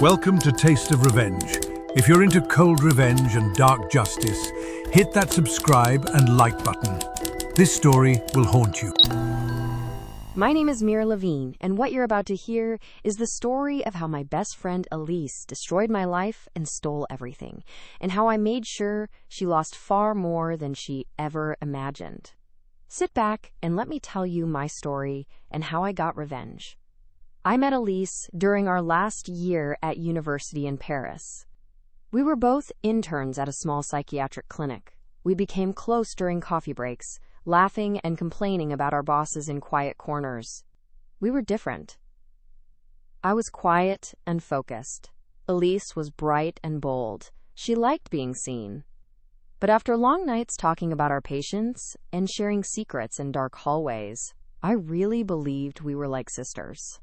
Welcome to Taste of Revenge. If you're into cold revenge and dark justice, hit that subscribe and like button. This story will haunt you. My name is Mira Levine, and what you're about to hear is the story of how my best friend Elise destroyed my life and stole everything, and how I made sure she lost far more than she ever imagined. Sit back and let me tell you my story and how I got revenge. I met Elise during our last year at university in Paris. We were both interns at a small psychiatric clinic. We became close during coffee breaks, laughing and complaining about our bosses in quiet corners. We were different. I was quiet and focused. Elise was bright and bold. She liked being seen. But after long nights talking about our patients and sharing secrets in dark hallways, I really believed we were like sisters.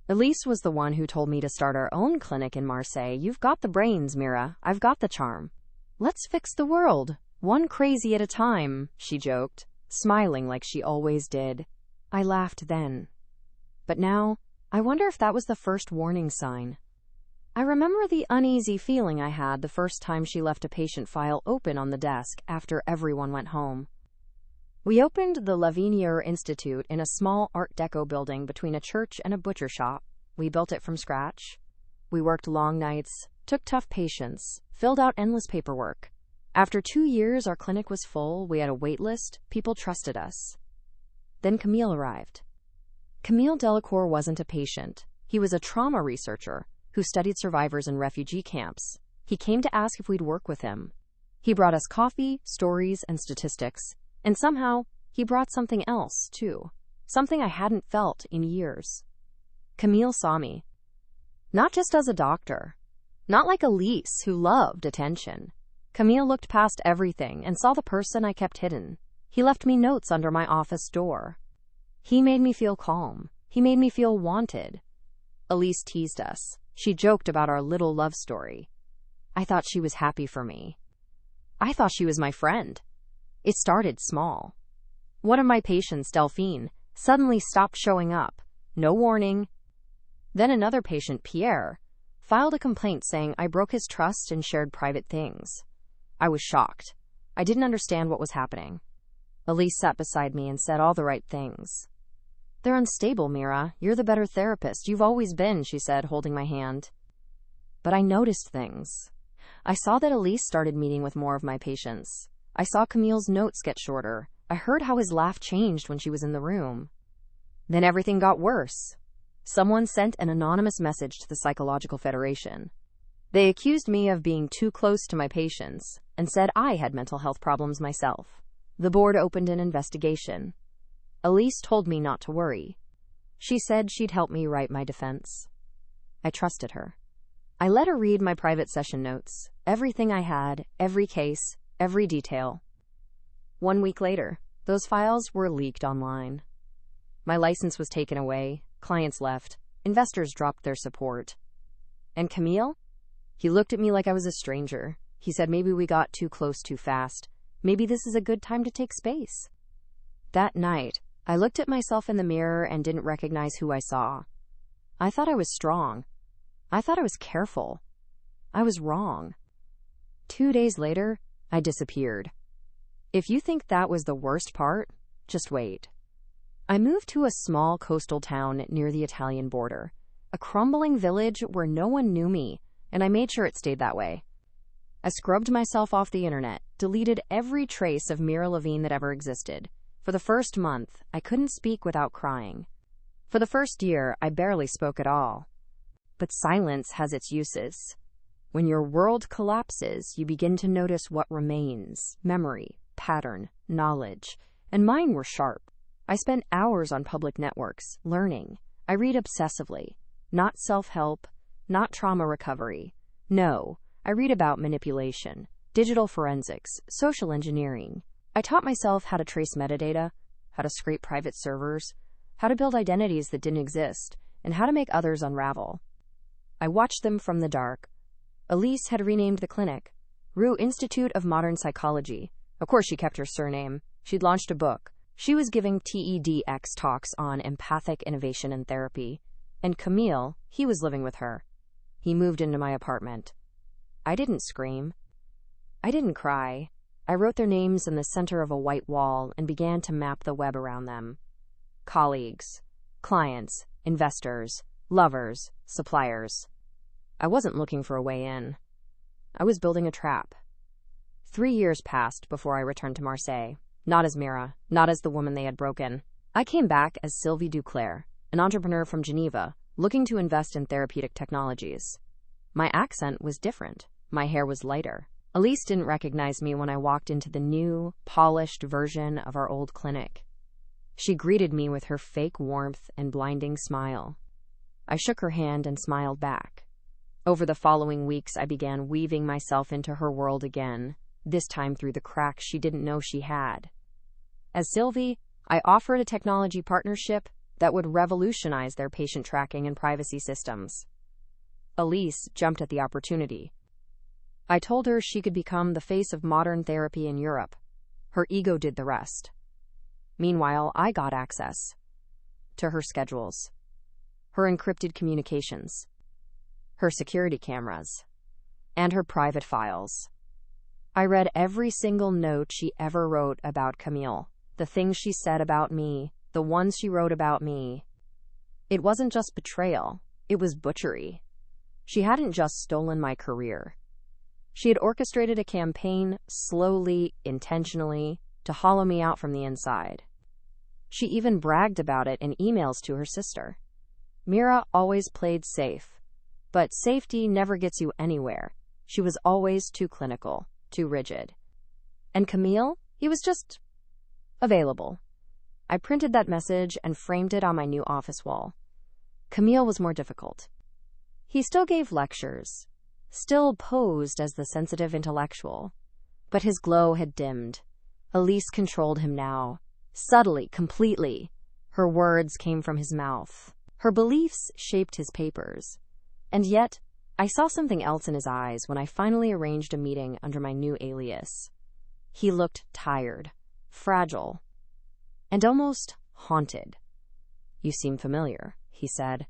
Elise was the one who told me to start our own clinic in Marseille. You've got the brains, Mira. I've got the charm. Let's fix the world, one crazy at a time, she joked, smiling like she always did. I laughed then. But now, I wonder if that was the first warning sign. I remember the uneasy feeling I had the first time she left a patient file open on the desk after everyone went home. We opened the Lavinier Institute in a small Art Deco building between a church and a butcher shop. We built it from scratch. We worked long nights, took tough patients, filled out endless paperwork. After 2 years, our clinic was full. We had a wait list. People trusted us. Then Camille arrived. Camille Delacour wasn't a patient. He was a trauma researcher who studied survivors in refugee camps. He came to ask if we'd work with him. He brought us coffee, stories, and statistics. And somehow, he brought something else, too. Something I hadn't felt in years. Camille saw me. Not just as a doctor. Not like Elise, who loved attention. Camille looked past everything and saw the person I kept hidden. He left me notes under my office door. He made me feel calm. He made me feel wanted. Elise teased us. She joked about our little love story. I thought she was happy for me. I thought she was my friend. It started small. One of my patients, Delphine, suddenly stopped showing up. No warning. Then another patient, Pierre, filed a complaint saying I broke his trust and shared private things. I was shocked. I didn't understand what was happening. Elise sat beside me and said all the right things. They're unstable, Mira. You're the better therapist. You've always been, she said, holding my hand. But I noticed things. I saw that Elise started meeting with more of my patients. I saw Camille's notes get shorter. I heard how his laugh changed when she was in the room. Then everything got worse. Someone sent an anonymous message to the Psychological Federation. They accused me of being too close to my patients and said I had mental health problems myself. The board opened an investigation. Elise told me not to worry. She said she'd help me write my defense. I trusted her. I let her read my private session notes, everything I had, every case, every detail. 1 week later, those files were leaked online. My license was taken away, clients left, investors dropped their support. And Camille? He looked at me like I was a stranger. He said maybe we got too close too fast. Maybe this is a good time to take space. That night, I looked at myself in the mirror and didn't recognize who I saw. I thought I was strong. I thought I was careful. I was wrong. 2 days later, I disappeared. If you think that was the worst part, just wait. I moved to a small coastal town near the Italian border, a crumbling village where no one knew me, and I made sure it stayed that way. I scrubbed myself off the internet, deleted every trace of Mira Levine that ever existed. For the first month, I couldn't speak without crying. For the first year, I barely spoke at all. But silence has its uses. When your world collapses, you begin to notice what remains: memory, pattern, knowledge. And mine were sharp. I spent hours on public networks, learning. I read obsessively. Not self-help, not trauma recovery. No, I read about manipulation, digital forensics, social engineering. I taught myself how to trace metadata, how to scrape private servers, how to build identities that didn't exist, and how to make others unravel. I watched them from the dark. Elise had renamed the clinic, Rue Institute of Modern Psychology. Of course, she kept her surname. She'd launched a book. She was giving TEDx talks on empathic innovation and therapy. And Camille, he was living with her. He moved into my apartment. I didn't scream. I didn't cry. I wrote their names in the center of a white wall and began to map the web around them. Colleagues, clients, investors, lovers, suppliers. I wasn't looking for a way in. I was building a trap. 3 years passed before I returned to Marseille. Not as Mira, not as the woman they had broken. I came back as Sylvie Duclair, an entrepreneur from Geneva, looking to invest in therapeutic technologies. My accent was different. My hair was lighter. Elise didn't recognize me when I walked into the new, polished version of our old clinic. She greeted me with her fake warmth and blinding smile. I shook her hand and smiled back. Over the following weeks, I began weaving myself into her world again, this time through the cracks she didn't know she had. As Sylvie, I offered a technology partnership that would revolutionize their patient tracking and privacy systems. Elise jumped at the opportunity. I told her she could become the face of modern therapy in Europe. Her ego did the rest. Meanwhile, I got access to her schedules, her encrypted communications, her security cameras, and her private files. I read every single note she ever wrote about Camille, the things she said about me, the ones she wrote about me. It wasn't just betrayal, it was butchery. She hadn't just stolen my career. She had orchestrated a campaign, slowly, intentionally, to hollow me out from the inside. She even bragged about it in emails to her sister. Mira always played safe, but safety never gets you anywhere. She was always too clinical, too rigid. And Camille, he was just available. I printed that message and framed it on my new office wall. Camille was more difficult. He still gave lectures, still posed as the sensitive intellectual, but his glow had dimmed. Elise controlled him now, subtly, completely. Her words came from his mouth. Her beliefs shaped his papers. And yet, I saw something else in his eyes when I finally arranged a meeting under my new alias. He looked tired, fragile, and almost haunted. "You seem familiar," he said.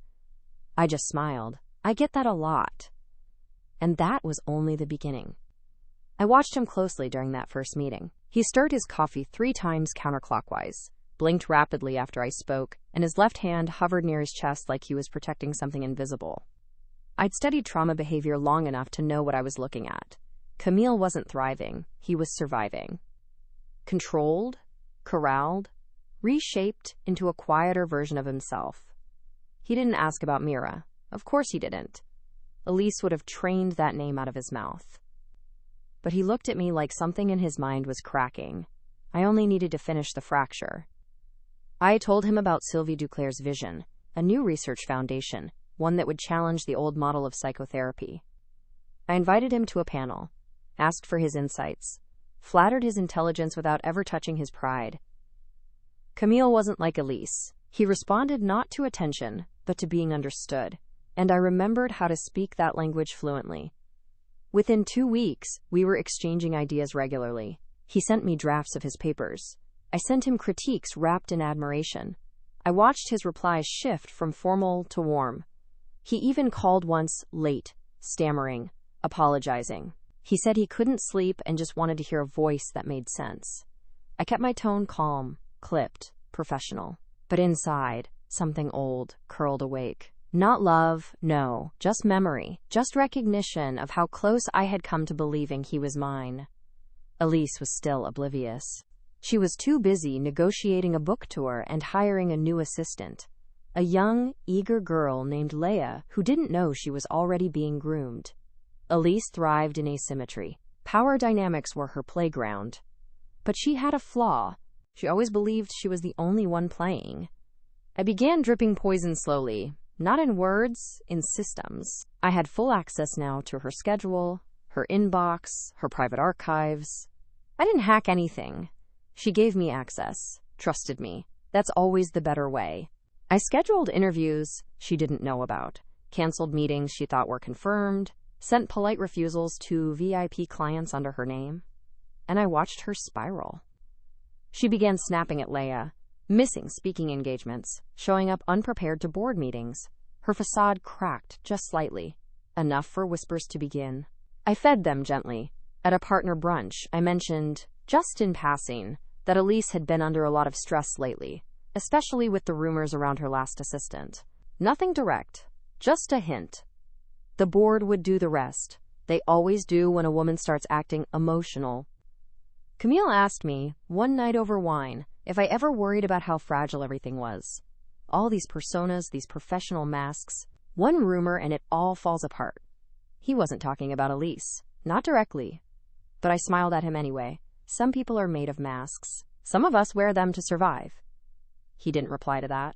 I just smiled. I get that a lot. And that was only the beginning. I watched him closely during that first meeting. He stirred his coffee 3 times counterclockwise, blinked rapidly after I spoke, and his left hand hovered near his chest like he was protecting something invisible. I'd studied trauma behavior long enough to know what I was looking at. Camille wasn't thriving. He was surviving. Controlled, corralled, reshaped into a quieter version of himself. He didn't ask about Mira. Of course he didn't. Elise would have trained that name out of his mouth. But he looked at me like something in his mind was cracking. I only needed to finish the fracture. I told him about Sylvie Duclair's vision, a new research foundation, one that would challenge the old model of psychotherapy. I invited him to a panel, asked for his insights, flattered his intelligence without ever touching his pride. Camille wasn't like Elise. He responded not to attention, but to being understood, and I remembered how to speak that language fluently. Within 2 weeks, we were exchanging ideas regularly. He sent me drafts of his papers. I sent him critiques wrapped in admiration. I watched his replies shift from formal to warm. He even called once late, stammering, apologizing. He said he couldn't sleep and just wanted to hear a voice that made sense. I kept my tone calm, clipped, professional. But inside, something old curled awake. Not love, no, just memory, just recognition of how close I had come to believing he was mine. Elise was still oblivious. She was too busy negotiating a book tour and hiring a new assistant, a young, eager girl named Leia who didn't know she was already being groomed. Elise thrived in asymmetry. Power dynamics were her playground. But she had a flaw. She always believed she was the only one playing. I began dripping poison slowly, not in words, in systems. I had full access now to her schedule, her inbox, her private archives. I didn't hack anything. She gave me access, trusted me. That's always the better way. I scheduled interviews she didn't know about, canceled meetings she thought were confirmed, sent polite refusals to VIP clients under her name, and I watched her spiral. She began snapping at Leia, missing speaking engagements, showing up unprepared to board meetings. Her facade cracked just slightly. enough for whispers to begin. I fed them gently. At a partner brunch, I mentioned, just in passing, that Elise had been under a lot of stress lately, especially with the rumors around her last assistant. Nothing direct, just a hint. The board would do the rest. They always do when a woman starts acting emotional. Camille asked me, one night over wine, if I ever worried about how fragile everything was. All these personas, these professional masks, one rumor and it all falls apart. He wasn't talking about Elise, not directly. But I smiled at him anyway. Some people are made of masks. Some of us wear them to survive. He didn't reply to that.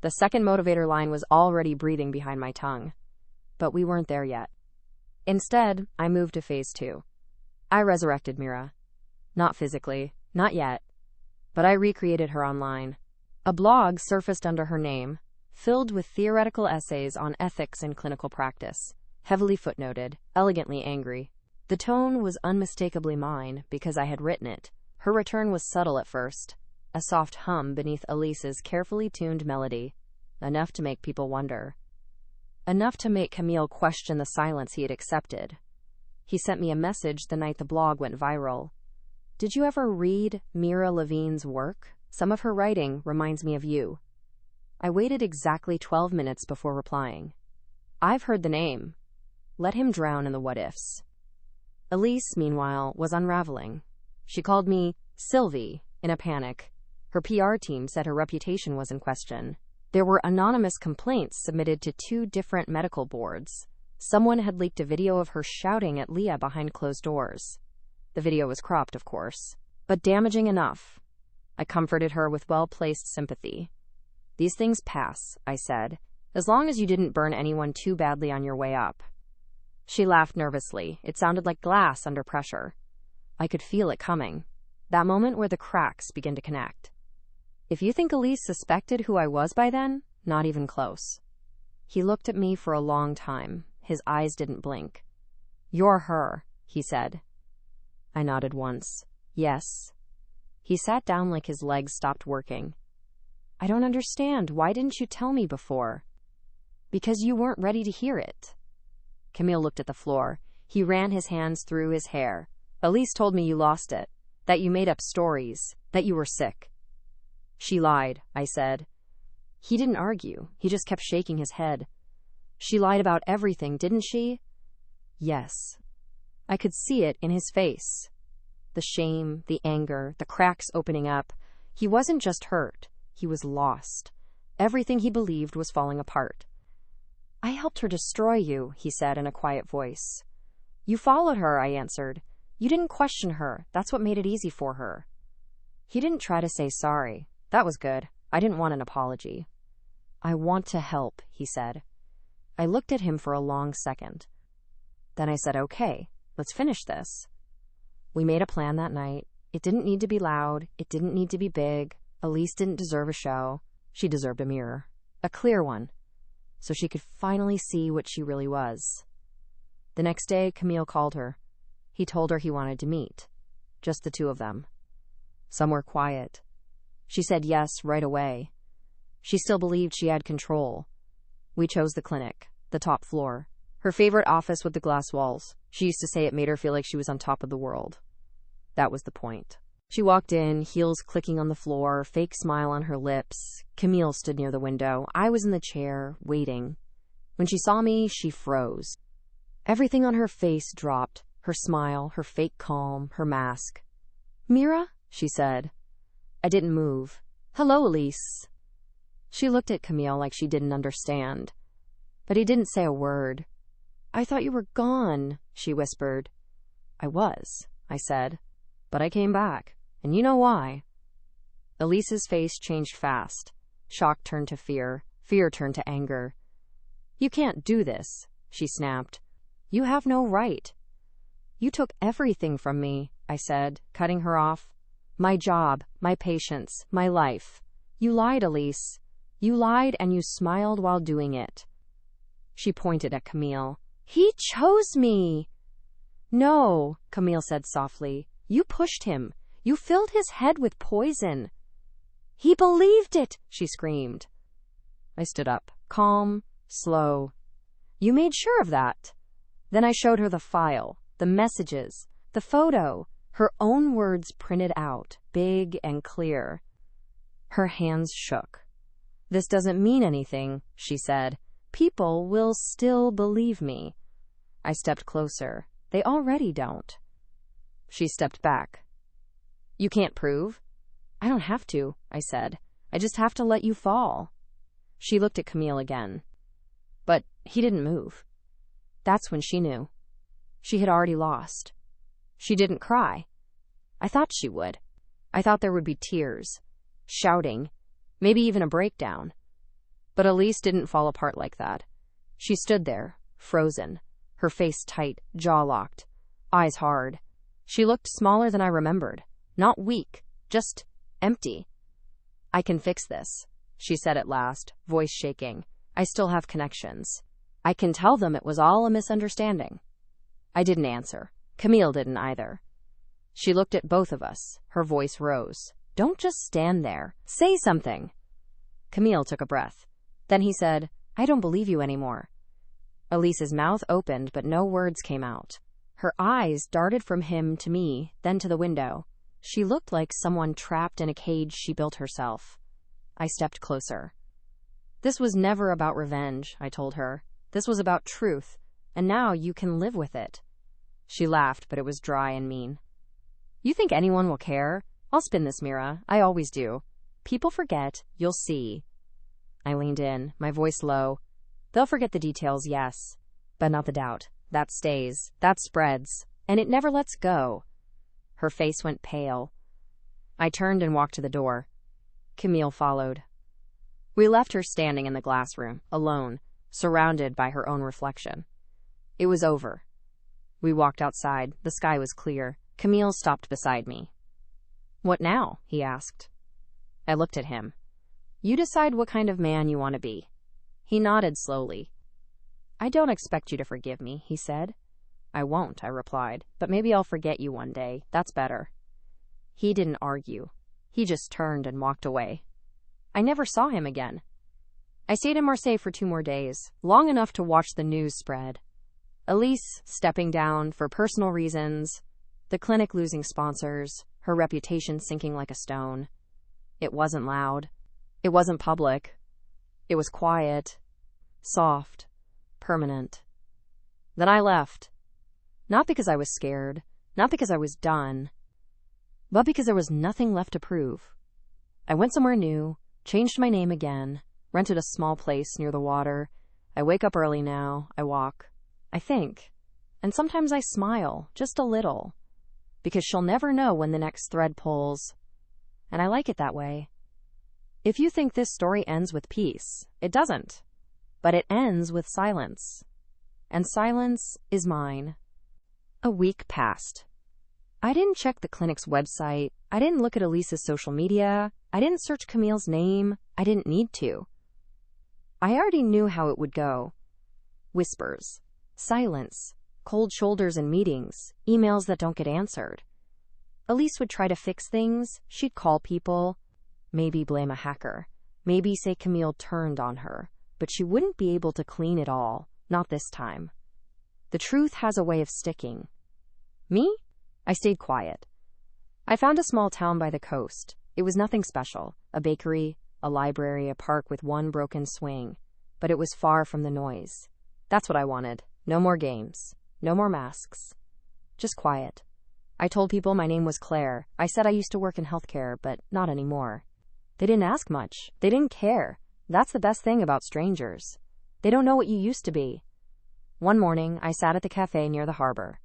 The second motivator line was already breathing behind my tongue. But we weren't there yet. Instead, I moved to phase 2. I resurrected Mira. Not physically, not yet. But I recreated her online. A blog surfaced under her name, filled with theoretical essays on ethics and clinical practice, heavily footnoted, elegantly angry. The tone was unmistakably mine because I had written it. Her return was subtle at first, a soft hum beneath Elise's carefully tuned melody, enough to make people wonder. Enough to make Camille question the silence he had accepted. He sent me a message the night the blog went viral. Did you ever read Mira Levine's work? Some of her writing reminds me of you. I waited exactly 12 minutes before replying. I've heard the name. Let him drown in the what-ifs. Elise, meanwhile, was unraveling. She called me Sylvie in a panic. Her PR team said her reputation was in question. There were anonymous complaints submitted to 2 different medical boards. Someone had leaked a video of her shouting at Leah behind closed doors. The video was cropped, of course, but damaging enough. I comforted her with well-placed sympathy. These things pass, I said, as long as you didn't burn anyone too badly on your way up. She laughed nervously. It sounded like glass under pressure. I could feel it coming. That moment where the cracks begin to connect. If you think Elise suspected who I was by then, not even close. He looked at me for a long time. His eyes didn't blink. You're her, he said. I nodded once. Yes. He sat down like his legs stopped working. I don't understand. Why didn't you tell me before? Because you weren't ready to hear it. Camille looked at the floor. He ran his hands through his hair. Elise told me you lost it, that you made up stories, that you were sick. She lied, I said. He didn't argue. He just kept shaking his head. She lied about everything, didn't she? Yes. I could see it in his face. The shame, the anger, the cracks opening up. He wasn't just hurt. He was lost. Everything he believed was falling apart. I helped her destroy you, he said in a quiet voice. You followed her, I answered. You didn't question her. That's what made it easy for her. He didn't try to say sorry. That was good. I didn't want an apology. I want to help, he said. I looked at him for a long second. Then I said, okay, let's finish this. We made a plan that night. It didn't need to be loud. It didn't need to be big. Elise didn't deserve a show. She deserved a mirror. A clear one. So she could finally see what she really was. The next day, Camille called her. He told her he wanted to meet. Just the 2 of them. Somewhere quiet. She said yes right away. She still believed she had control. We chose the clinic, the top floor. Her favorite office with the glass walls. She used to say it made her feel like she was on top of the world. That was the point. She walked in, heels clicking on the floor, fake smile on her lips. Camille stood near the window. I was in the chair, waiting. When she saw me, she froze. Everything on her face dropped. Her smile, her fake calm, her mask. Mira? She said. I didn't move. Hello, Elise. She looked at Camille like she didn't understand. But he didn't say a word. I thought you were gone, she whispered. I was, I said. But I came back. And you know why. Elise's face changed fast. Shock turned to fear. Fear turned to anger. You can't do this, she snapped. You have no right. You took everything from me, I said, cutting her off. My job, my patience, my life. You lied, Elise. You lied and you smiled while doing it. She pointed at Camille. He chose me. No, Camille said softly. You pushed him. You filled his head with poison. He believed it, she screamed. I stood up, calm, slow. You made sure of that. Then I showed her the file, the messages, the photo, her own words printed out, big and clear. Her hands shook. This doesn't mean anything, she said. People will still believe me. I stepped closer. They already don't. She stepped back. You can't prove? I don't have to, I said. I just have to let you fall. She looked at Camille again. But he didn't move. That's when she knew. She had already lost. She didn't cry. I thought she would. I thought there would be tears, shouting, maybe even a breakdown. But Elise didn't fall apart like that. She stood there, frozen, her face tight, jaw locked, eyes hard. She looked smaller than I remembered. Not weak, just empty. I can fix this, she said at last, voice shaking. I still have connections. I can tell them it was all a misunderstanding. I didn't answer. Camille didn't either. She looked at both of us. Her voice rose. Don't just stand there. Say something. Camille took a breath. Then he said, I don't believe you anymore. Elise's mouth opened, but no words came out. Her eyes darted from him to me, then to the window. She looked like someone trapped in a cage she built herself. I stepped closer. This was never about revenge, I told her. This was about truth, and now you can live with it. She laughed, but it was dry and mean. You think anyone will care? I'll spin this, Mira. I always do. People forget. You'll see. I leaned in, my voice low. They'll forget the details, yes, but not the doubt. That stays. That spreads. And it never lets go. Her face went pale. I turned and walked to the door. Camille followed. We left her standing in the glass room, alone, surrounded by her own reflection. It was over. We walked outside. The sky was clear. Camille stopped beside me. What now? He asked. I looked at him. You decide what kind of man you want to be. He nodded slowly. I don't expect you to forgive me, he said. I won't, I replied, but maybe I'll forget you one day. That's better. He didn't argue. He just turned and walked away. I never saw him again. I stayed in Marseille for 2 more days, long enough to watch the news spread. Elise stepping down for personal reasons, the clinic losing sponsors, her reputation sinking like a stone. It wasn't loud. It wasn't public. It was quiet, soft, permanent. Then I left. Not because I was scared, not because I was done, but because there was nothing left to prove. I went somewhere new, changed my name again, rented a small place near the water. I wake up early now, I walk, I think, and sometimes I smile, just a little, because she'll never know when the next thread pulls. And I like it that way. If you think this story ends with peace, it doesn't. But it ends with silence. And silence is mine. A week passed. I didn't check the clinic's website. I didn't look at Elise's social media. I didn't search Camille's name. I didn't need to. I already knew how it would go. Whispers, silence, cold shoulders in meetings, emails that don't get answered. Elise would try to fix things. She'd call people. Maybe blame a hacker. Maybe say Camille turned on her. But she wouldn't be able to clean it all. Not this time. The truth has a way of sticking. Me? I stayed quiet. I found a small town by the coast. It was nothing special. A bakery, a library, a park with one broken swing. But it was far from the noise. That's what I wanted. No more games. No more masks. Just quiet. I told people my name was Claire. I said I used to work in healthcare, but not anymore. They didn't ask much. They didn't care. That's the best thing about strangers. They don't know what you used to be. One morning, I sat at the cafe near the harbor.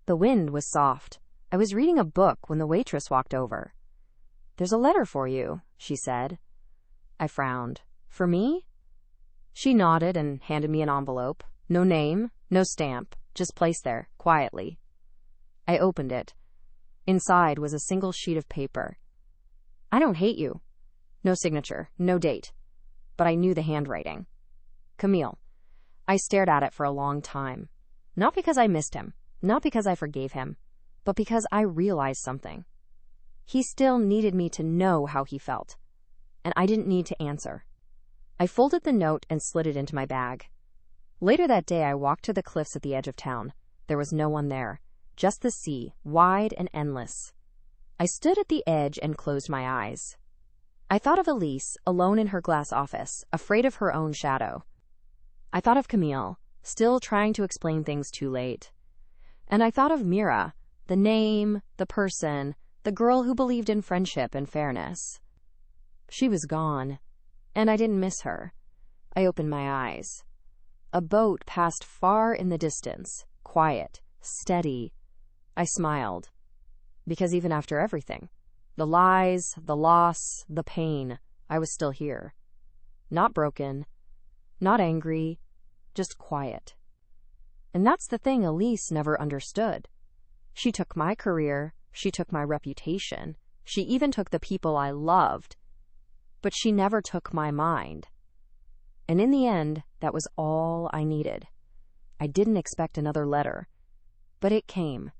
The wind was soft. I was reading a book when the waitress walked over. There's a letter for you, she said. I frowned. For me? She nodded and handed me an envelope. No name, no stamp, just placed there, quietly. I opened it. Inside was a single sheet of paper. I don't hate you. No signature, no date. But I knew the handwriting. Camille. I stared at it for a long time. Not because I missed him, not because I forgave him, but because I realized something. He still needed me to know how he felt, and I didn't need to answer. I folded the note and slid it into my bag. Later that day, I walked to the cliffs at the edge of town. There was no one there, just the sea, wide and endless. I stood at the edge and closed my eyes. I thought of Elise, alone in her glass office, afraid of her own shadow. I thought of Camille, still trying to explain things too late. And I thought of Mira, the name, the person, the girl who believed in friendship and fairness. She was gone, and I didn't miss her. I opened my eyes. A boat passed far in the distance, quiet, steady. I smiled, because even after everything, the lies, the loss, the pain, I was still here. Not broken, not angry, just quiet. And that's the thing Elise never understood. She took my career, she took my reputation, she even took the people I loved, but she never took my mind. And in the end, that was all I needed. I didn't expect another letter, but it came.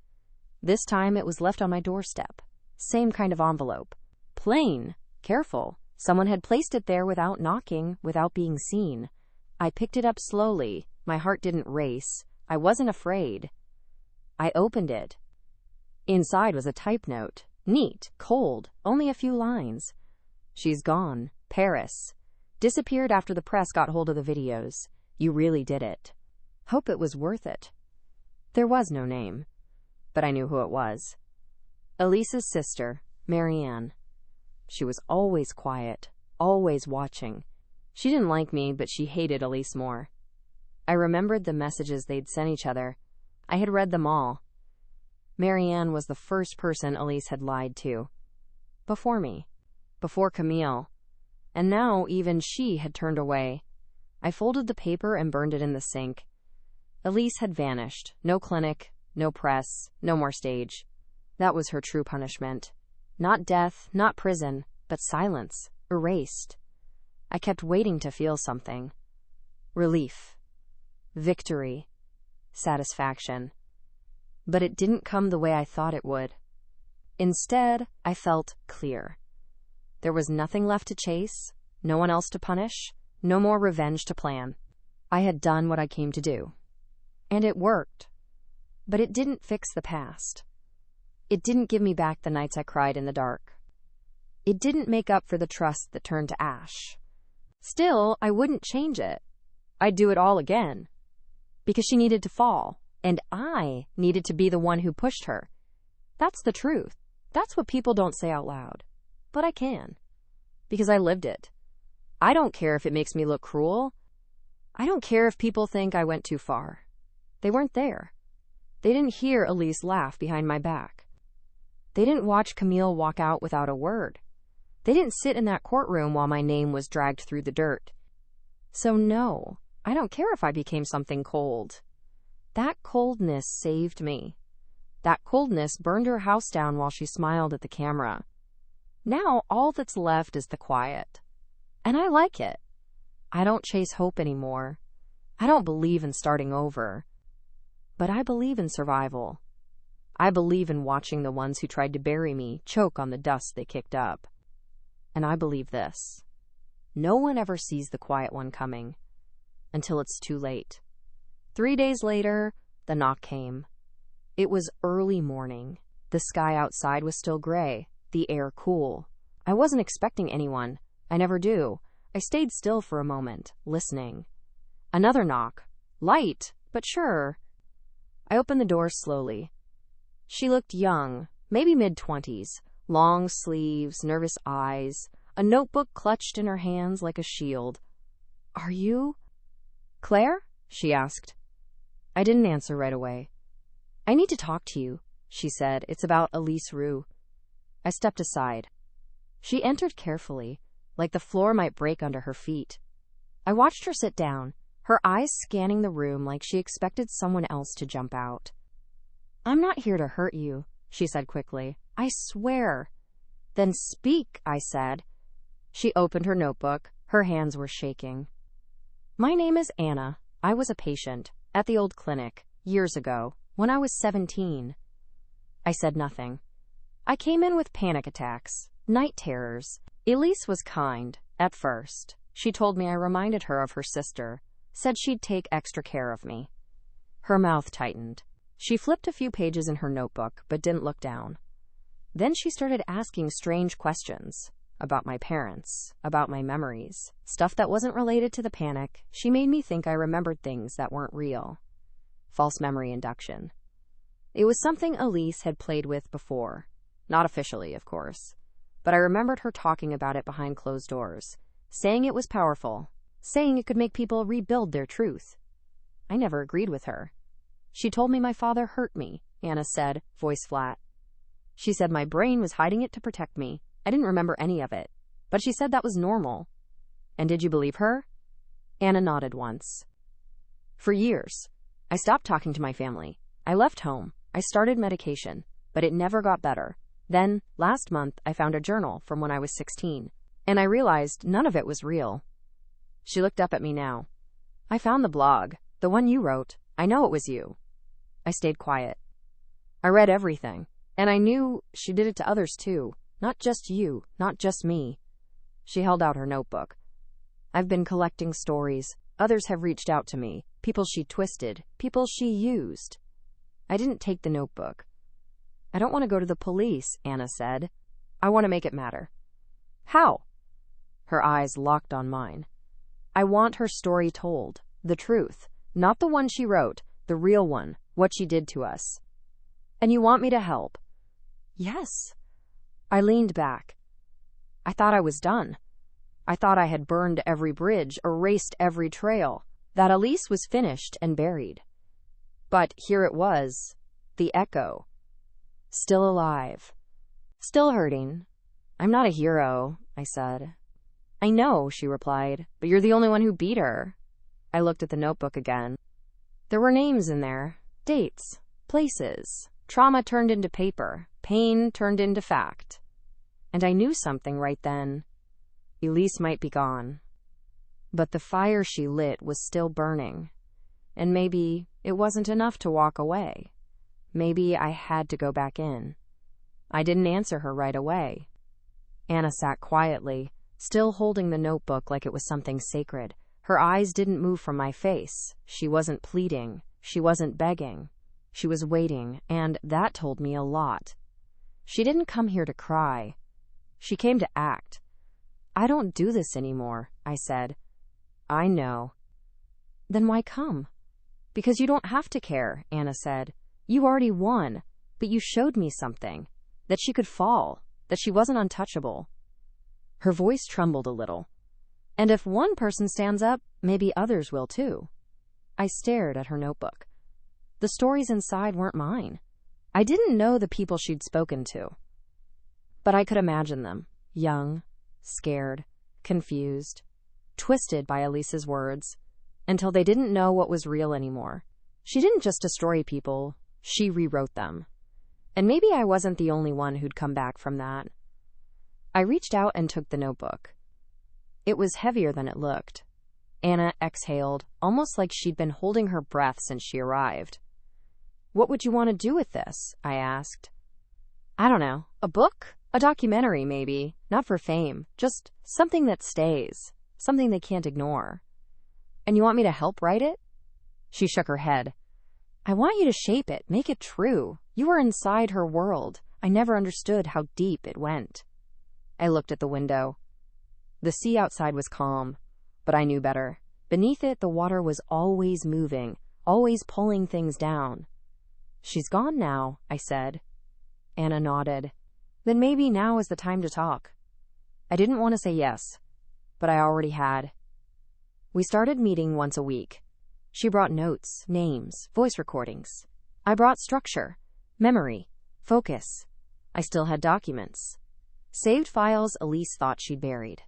This time it was left on my doorstep. Same kind of envelope. Plain, careful. Someone had placed it there without knocking, without being seen. I picked it up slowly. My heart didn't race. I wasn't afraid. I opened it. Inside was a type note. Neat, cold, only a few lines. She's gone. Paris. Disappeared after the press got hold of the videos. You really did it. Hope it was worth it. There was no name, but I knew who it was. Elise's sister, Marianne. She was always quiet, always watching. She didn't like me, but she hated Elise more. I remembered the messages they'd sent each other. I had read them all. Marianne was the first person Elise had lied to. Before me. Before Camille. And now even she had turned away. I folded the paper and burned it in the sink. Elise had vanished. No clinic, no press, no more stage. That was her true punishment. Not death, not prison, but silence, erased. I kept waiting to feel something. Relief. Victory. Satisfaction. But it didn't come the way I thought it would. Instead, I felt clear. There was nothing left to chase, no one else to punish, no more revenge to plan. I had done what I came to do. And it worked. But it didn't fix the past. It didn't give me back the nights I cried in the dark. It didn't make up for the trust that turned to ash. Still, I wouldn't change it. I'd do it all again. Because she needed to fall, and I needed to be the one who pushed her. That's the truth. That's what people don't say out loud. But I can. Because I lived it. I don't care if it makes me look cruel. I don't care if people think I went too far. They weren't there. They didn't hear Elise laugh behind my back. They didn't watch Camille walk out without a word. They didn't sit in that courtroom while my name was dragged through the dirt. So no, I don't care if I became something cold. That coldness saved me. That coldness burned her house down while she smiled at the camera. Now all that's left is the quiet. And I like it. I don't chase hope anymore. I don't believe in starting over. But I believe in survival. I believe in watching the ones who tried to bury me choke on the dust they kicked up. And I believe this. No one ever sees the quiet one coming. Until it's too late. 3 days later, the knock came. It was early morning. The sky outside was still gray, the air cool. I wasn't expecting anyone. I never do. I stayed still for a moment, listening. Another knock. Light, but sure. I opened the door slowly. She looked young, maybe mid-20s, long sleeves, nervous eyes, a notebook clutched in her hands like a shield. Are you Claire? She asked. I didn't answer right away. I need to talk to you, she said. It's about Elise Roux. I stepped aside. She entered carefully, like the floor might break under her feet. I watched her sit down, her eyes scanning the room like she expected someone else to jump out. I'm not here to hurt you, she said quickly. I swear. Then speak, I said. She opened her notebook. Her hands were shaking. My name is Anna. I was a patient at the old clinic years ago when I was 17. I said nothing. I came in with panic attacks, night terrors. Elise was kind at first. She told me I reminded her of her sister. said she'd take extra care of me. Her mouth tightened. She flipped a few pages in her notebook, but didn't look down. Then she started asking strange questions about my parents, about my memories, stuff that wasn't related to the panic. She made me think I remembered things that weren't real. False memory induction. It was something Elise had played with before. Not officially, of course. But I remembered her talking about it behind closed doors, saying it was powerful, saying it could make people rebuild their truth. I never agreed with her. She told me my father hurt me, Anna said, voice flat. She said my brain was hiding it to protect me. I didn't remember any of it, but she said that was normal. And did you believe her? Anna nodded once. For years, I stopped talking to my family. I left home. I started medication, but it never got better. Then, last month, I found a journal from when I was 16, and I realized none of it was real. She looked up at me now. I found the blog, the one you wrote. I know it was you. I stayed quiet. I read everything, and I knew she did it to others too. Not just you, not just me. She held out her notebook. I've been collecting stories. Others have reached out to me. People she twisted. People she used. I didn't take the notebook. I don't want to go to the police, Anna said. I want to make it matter. How? Her eyes locked on mine. I want her story told. The truth. Not the one she wrote. The real one. What she did to us. And you want me to help? Yes. I leaned back. I thought I was done. I thought I had burned every bridge, erased every trail, that Elise was finished and buried. But here it was, the echo. Still alive. Still hurting. I'm not a hero, I said. I know, she replied, but you're the only one who beat her. I looked at the notebook again. There were names in there, dates, places. Trauma turned into paper, pain turned into fact. And I knew something right then. Elise might be gone. But the fire she lit was still burning. And maybe it wasn't enough to walk away. Maybe I had to go back in. I didn't answer her right away. Anna sat quietly, still holding the notebook like it was something sacred. Her eyes didn't move from my face. She wasn't pleading. She wasn't begging. She was waiting, and that told me a lot. She didn't come here to cry. She came to act. I don't do this anymore, I said. I know. Then why come? Because you don't have to care, Anna said. You already won, but you showed me something. That she could fall, that she wasn't untouchable. Her voice trembled a little. And if one person stands up, maybe others will too. I stared at her notebook. The stories inside weren't mine. I didn't know the people she'd spoken to. But I could imagine them, young, scared, confused, twisted by Elise's words, until they didn't know what was real anymore. She didn't just destroy people, she rewrote them. And maybe I wasn't the only one who'd come back from that. I reached out and took the notebook. It was heavier than it looked. Anna exhaled, almost like she'd been holding her breath since she arrived. What would you want to do with this? I asked. I don't know. A book? A documentary, maybe. Not for fame. Just something that stays. Something they can't ignore. And you want me to help write it? She shook her head. I want you to shape it, make it true. You were inside her world. I never understood how deep it went. I looked at the window. The sea outside was calm, but I knew better. Beneath it, the water was always moving, always pulling things down. She's gone now, I said. Anna nodded. Then maybe now is the time to talk. I didn't want to say yes, but I already had. We started meeting once a week. She brought notes, names, voice recordings. I brought structure, memory, focus. I still had documents. Saved files Elise thought she'd buried.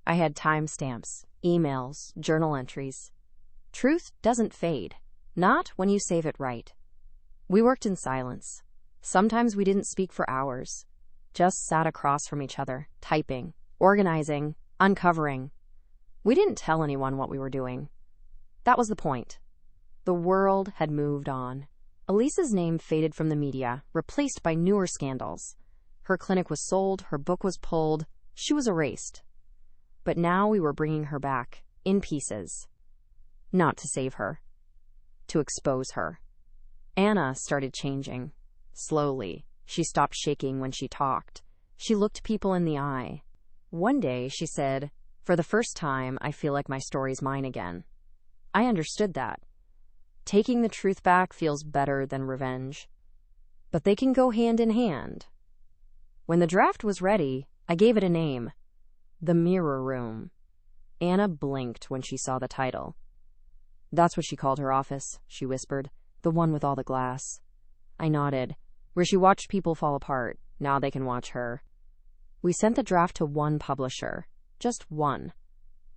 I had timestamps, emails, journal entries. Truth doesn't fade. Not when you save it right. We worked in silence. Sometimes we didn't speak for hours. Just sat across from each other, typing, organizing, uncovering. We didn't tell anyone what we were doing. That was the point. The world had moved on. Elise's name faded from the media, replaced by newer scandals. Her clinic was sold, her book was pulled, she was erased. But now we were bringing her back, in pieces. Not to save her, to expose her. Anna started changing. Slowly, she stopped shaking when she talked. She looked people in the eye. One day, she said, "For the first time, I feel like my story's mine again." I understood that. Taking the truth back feels better than revenge. But they can go hand in hand. When the draft was ready, I gave it a name. The Mirror Room. Anna blinked when she saw the title. "That's what she called her office," she whispered. "The one with all the glass." I nodded. Where she watched people fall apart, now they can watch her. We sent the draft to one publisher. Just one.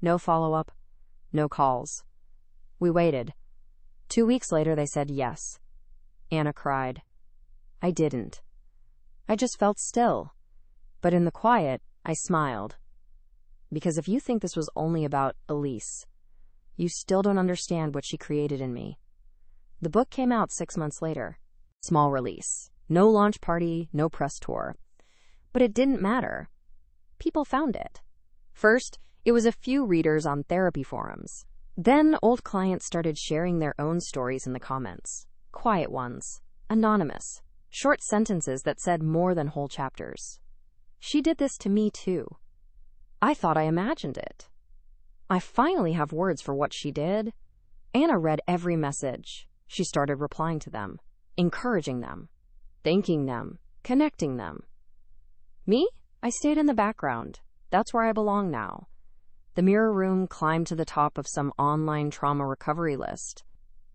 No follow-up, no calls. We waited. 2 weeks later, they said yes. Anna cried. I didn't. I just felt still. But in the quiet, I smiled. Because if you think this was only about Elise, you still don't understand what she created in me. The book came out 6 months later. Small release. No launch party, no press tour. But it didn't matter. People found it. First, it was a few readers on therapy forums. Then old clients started sharing their own stories in the comments. Quiet ones. Anonymous. Short sentences that said more than whole chapters. She did this to me too. I thought I imagined it. I finally have words for what she did. Anna read every message. She started replying to them, encouraging them, thanking them, connecting them. Me? I stayed in the background. That's where I belong now. The Mirror Room climbed to the top of some online trauma recovery list.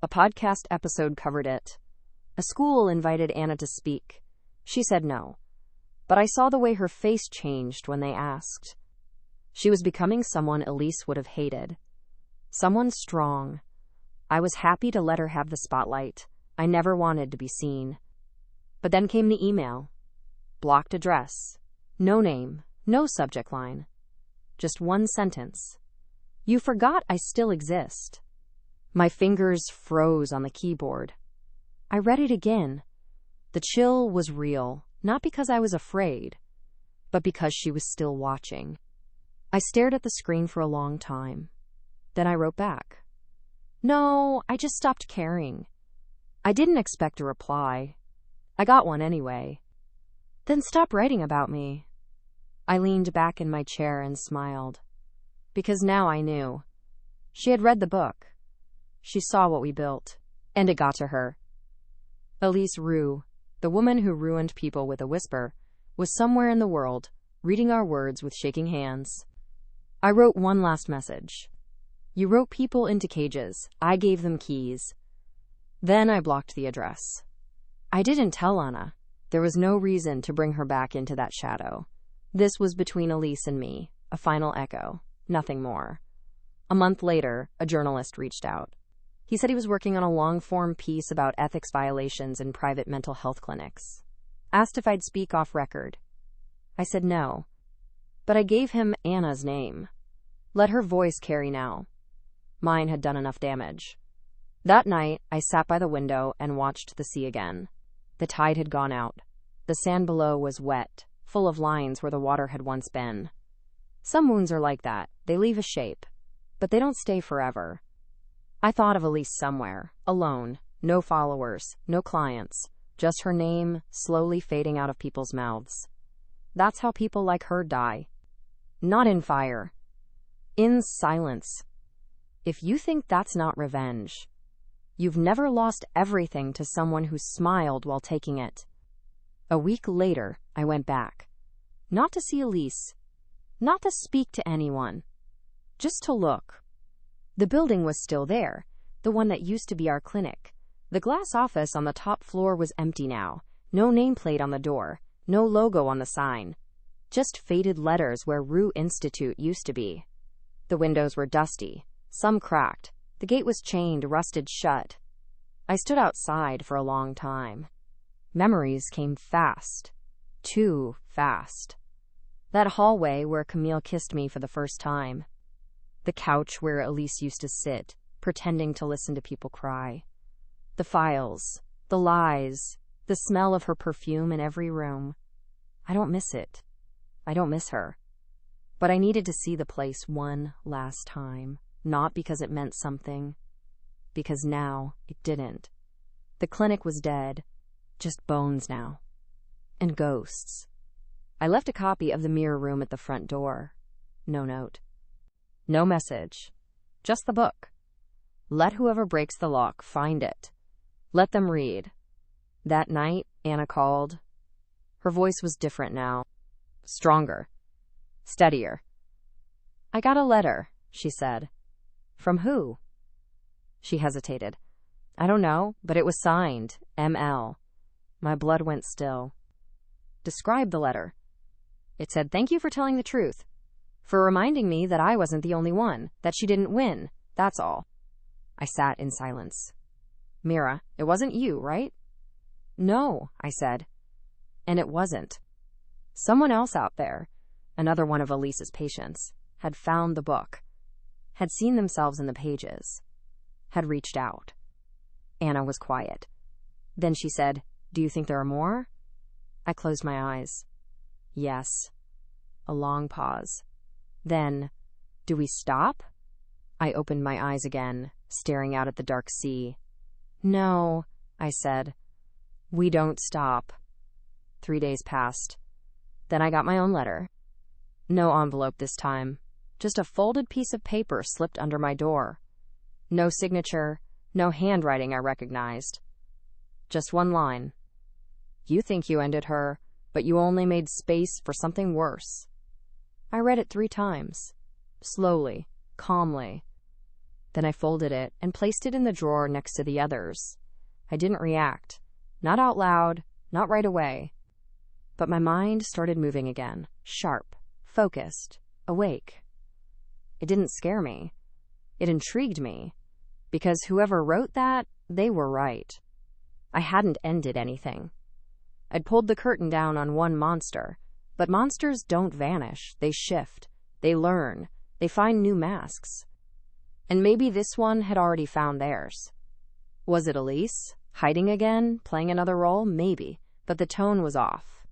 A podcast episode covered it. A school invited Anna to speak. She said no. But I saw the way her face changed when they asked. She was becoming someone Elise would have hated. Someone strong. I was happy to let her have the spotlight. I never wanted to be seen. But then came the email. Blocked address. No name. No subject line. Just one sentence. You forgot I still exist. My fingers froze on the keyboard. I read it again. The chill was real, not because I was afraid, but because she was still watching. I stared at the screen for a long time. Then I wrote back. No, I just stopped caring. I didn't expect a reply. I got one anyway. Then stop writing about me. I leaned back in my chair and smiled. Because now I knew. She had read the book. She saw what we built. And it got to her. Elise Rue, the woman who ruined people with a whisper, was somewhere in the world, reading our words with shaking hands. I wrote one last message. You wrote people into cages. I gave them keys. Then I blocked the address. I didn't tell Anna. There was no reason to bring her back into that shadow. This was between Elise and me, a final echo, nothing more. A month later, a journalist reached out. He said he was working on a long-form piece about ethics violations in private mental health clinics. Asked if I'd speak off record. I said no, but I gave him Anna's name. Let her voice carry now. Mine had done enough damage. That night, I sat by the window and watched the sea again. The tide had gone out. The sand below was wet, full of lines where the water had once been. Some wounds are like that. They leave a shape, but they don't stay forever. I thought of Elise somewhere, alone, no followers, no clients, just her name slowly fading out of people's mouths. That's how people like her die. Not in fire. In silence. If you think that's not revenge, you've never lost everything to someone who smiled while taking it. A week later, I went back. Not to see Elise. Not to speak to anyone. Just to look. The building was still there, the one that used to be our clinic. The glass office on the top floor was empty now. No nameplate on the door. No logo on the sign. Just faded letters where Rue Institute used to be. The windows were dusty. Some cracked. The gate was chained, rusted shut. I stood outside for a long time. Memories came fast. Too fast. That hallway where Camille kissed me for the first time. The couch where Elise used to sit, pretending to listen to people cry. The files. The lies. The smell of her perfume in every room. I don't miss it. I don't miss her. But I needed to see the place one last time. Not because it meant something, because now it didn't. The clinic was dead. Just bones now. And ghosts. I left a copy of the mirror room at the front door. No note. No message. Just the book. Let whoever breaks the lock find it. Let them read. That night, Anna called. Her voice was different now. Stronger. Steadier. "I got a letter," she said. "From who?" She hesitated. "I don't know, but it was signed, ML. My blood went still. "Describe the letter." It said, "Thank you for telling the truth. For reminding me that I wasn't the only one, that she didn't win. That's all." I sat in silence. "Mira, it wasn't you, right?" "No," I said. And it wasn't. Someone else out there, another one of Elise's patients, had found the book, had seen themselves in the pages, had reached out. Anna was quiet. Then she said, "Do you think there are more?" I closed my eyes. Yes. A long pause. Then, "Do we stop?" I opened my eyes again, staring out at the dark sea. "No," I said. "We don't stop." 3 days passed. Then I got my own letter. No envelope this time. Just a folded piece of paper slipped under my door. No signature, no handwriting I recognized. Just one line. "You think you ended her, but you only made space for something worse." I read it 3 times. Slowly, calmly. Then I folded it and placed it in the drawer next to the others. I didn't react. Not out loud, not right away. But my mind started moving again, sharp, focused, awake. It didn't scare me. It intrigued me. Because whoever wrote that, they were right. I hadn't ended anything. I'd pulled the curtain down on one monster, but monsters don't vanish. They shift. They learn. They find new masks. And maybe this one had already found theirs. Was it Elise? Hiding again? Playing another role? Maybe. But the tone was off.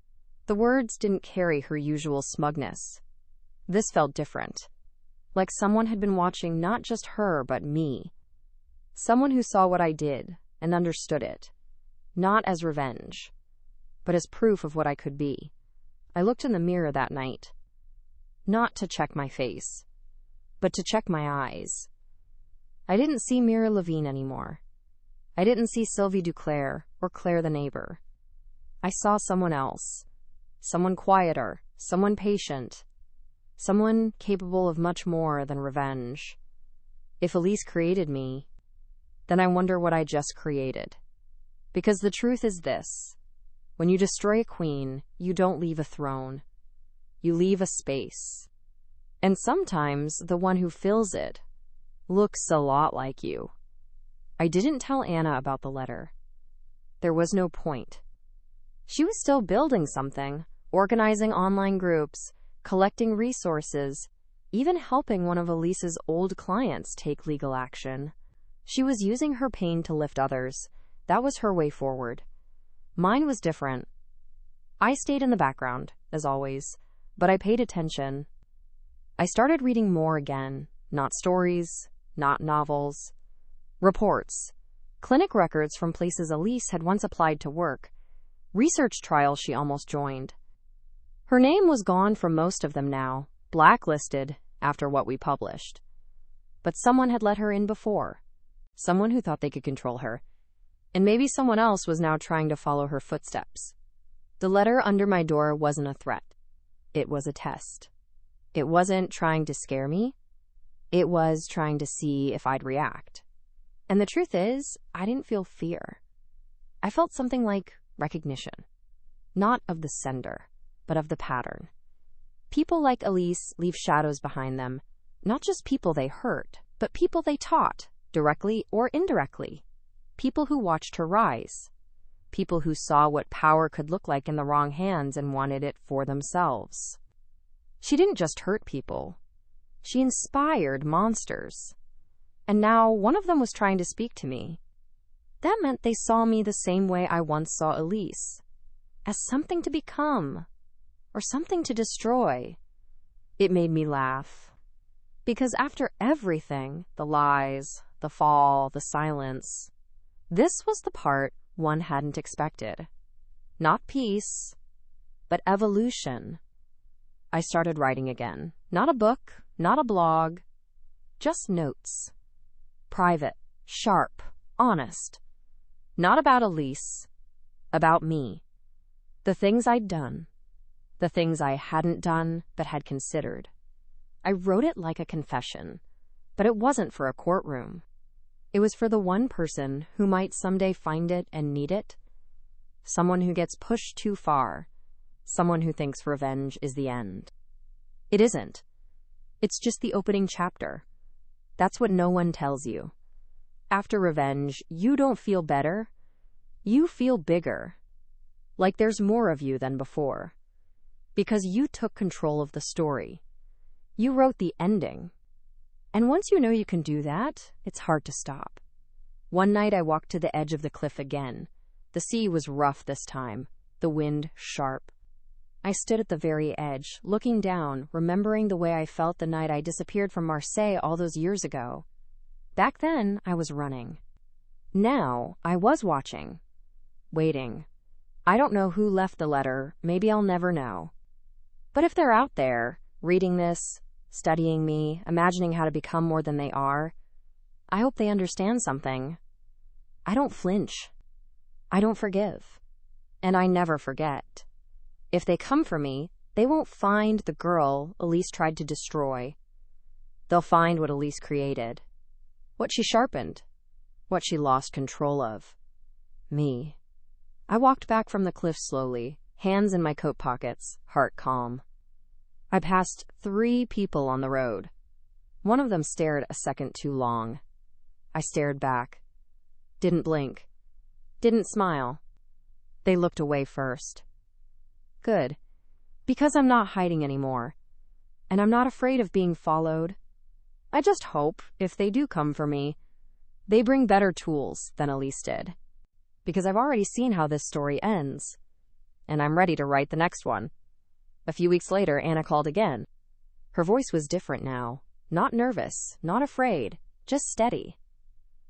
The words didn't carry her usual smugness. This felt different. Like someone had been watching not just her, but me. Someone who saw what I did and understood it. Not as revenge, but as proof of what I could be. I looked in the mirror that night. Not to check my face, but to check my eyes. I didn't see Mira Levine anymore. I didn't see Sylvie Duclair or Claire the neighbor. I saw someone else. Someone quieter, someone patient, someone capable of much more than revenge. If Elise created me, then I wonder what I just created. Because the truth is this: when you destroy a queen, you don't leave a throne. You leave a space. And sometimes the one who fills it looks a lot like you. I didn't tell Anna about the letter. There was no point. She was still building something, organizing online groups, collecting resources, even helping one of Elise's old clients take legal action. She was using her pain to lift others. That was her way forward. Mine was different. I stayed in the background, as always, but I paid attention. I started reading more again. Not stories, not novels. Reports. Clinic records from places Elise had once applied to work. Research trials she almost joined. Her name was gone from most of them now, blacklisted after what we published. But someone had let her in before. Someone who thought they could control her. And maybe someone else was now trying to follow her footsteps. The letter under my door wasn't a threat. It was a test. It wasn't trying to scare me. It was trying to see if I'd react. And the truth is, I didn't feel fear. I felt something like recognition. Not of the sender, but of the pattern. People like Elise leave shadows behind them. Not just people they hurt, but people they taught, directly or indirectly. People who watched her rise. People who saw what power could look like in the wrong hands and wanted it for themselves. She didn't just hurt people. She inspired monsters. And now one of them was trying to speak to me. That meant they saw me the same way I once saw Elise. As something to become. Or something to destroy. It made me laugh. Because after everything, the lies, the fall, the silence. This was the part one hadn't expected. Not peace, but evolution. I started writing again. Not a book, not a blog, just notes. Private, sharp, honest. Not about Elise, about me. The things I'd done, the things I hadn't done but had considered. I wrote it like a confession, but it wasn't for a courtroom. It was for the one person who might someday find it and need it. Someone who gets pushed too far. Someone who thinks revenge is the end. It isn't. It's just the opening chapter. That's what no one tells you. After revenge, you don't feel better. You feel bigger. Like there's more of you than before. Because you took control of the story. You wrote the ending. And once you know you can do that, it's hard to stop. One night I walked to the edge of the cliff again. The sea was rough this time, the wind sharp. I stood at the very edge, looking down, remembering the way I felt the night I disappeared from Marseille all those years ago. Back then, I was running. Now, I was watching. Waiting. I don't know who left the letter, maybe I'll never know. But if they're out there, reading this, studying me, imagining how to become more than they are, I hope they understand something. I don't flinch. I don't forgive. And I never forget. If they come for me, they won't find the girl Elise tried to destroy. They'll find what Elise created. What she sharpened. What she lost control of. Me. I walked back from the cliff slowly, hands in my coat pockets, heart calm. I passed 3 people on the road. One of them stared a second too long. I stared back. Didn't blink. Didn't smile. They looked away first. Good. Because I'm not hiding anymore. And I'm not afraid of being followed. I just hope, if they do come for me, they bring better tools than Elise did. Because I've already seen how this story ends. And I'm ready to write the next one. A few weeks later, Anna called again. Her voice was different now. Not nervous, not afraid, just steady.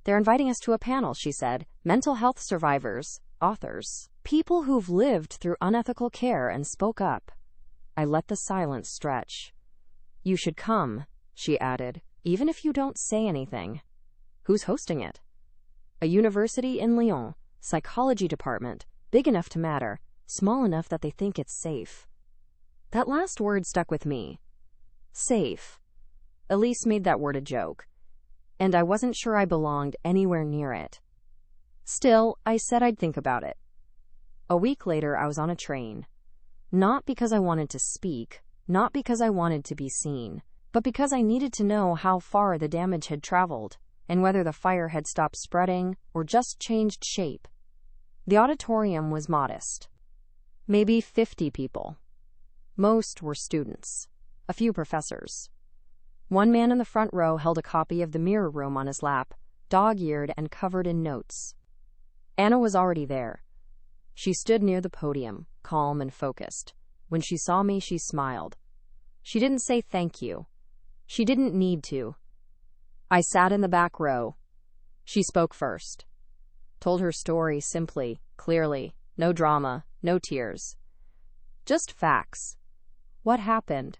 They're inviting us to a panel, she said. Mental health survivors, authors, people who've lived through unethical care and spoke up. I let the silence stretch. You should come, she added, even if you don't say anything. Who's hosting it? A university in Lyon, psychology department, big enough to matter, small enough that they think it's safe. That last word stuck with me. Safe. Elise made that word a joke, and I wasn't sure I belonged anywhere near it. Still, I said I'd think about it. A week later, I was on a train. Not because I wanted to speak, not because I wanted to be seen, but because I needed to know how far the damage had traveled, and whether the fire had stopped spreading or just changed shape. The auditorium was modest. Maybe 50 people. Most were students, a few professors. One man in the front row held a copy of The Mirror Room on his lap, dog-eared and covered in notes. Anna was already there. She stood near the podium, calm and focused. When she saw me, she smiled. She didn't say thank you. She didn't need to. I sat in the back row. She spoke first. Told her story simply, clearly, no drama, no tears. Just facts. What happened?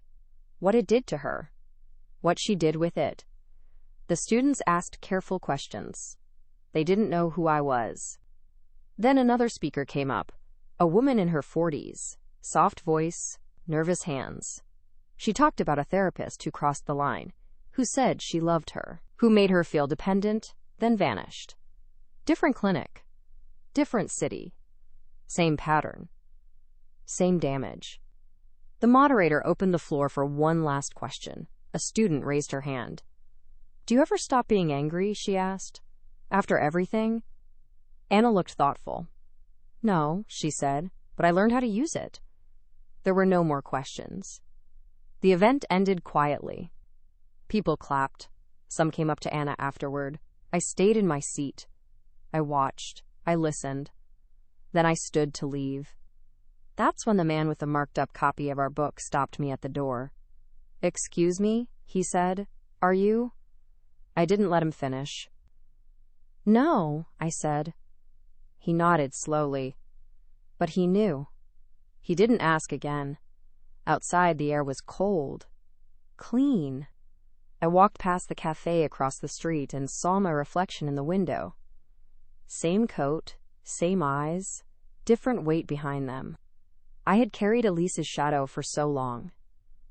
What it did to her? What she did with it? The students asked careful questions. They didn't know who I was. Then another speaker came up, a woman in her 40s, soft voice, nervous hands. She talked about a therapist who crossed the line, who said she loved her, who made her feel dependent, then vanished. Different clinic, different city, same pattern, same damage. The moderator opened the floor for one last question. A student raised her hand. Do you ever stop being angry? She asked. After everything? Anna looked thoughtful. No, she said, but I learned how to use it. There were no more questions. The event ended quietly. People clapped. Some came up to Anna afterward. I stayed in my seat. I watched. I listened. Then I stood to leave. That's when the man with the marked-up copy of our book stopped me at the door. Excuse me, he said. Are you? I didn't let him finish. No, I said. He nodded slowly. But he knew. He didn't ask again. Outside, the air was cold. Clean. I walked past the cafe across the street and saw my reflection in the window. Same coat, same eyes, different weight behind them. I had carried Elise's shadow for so long.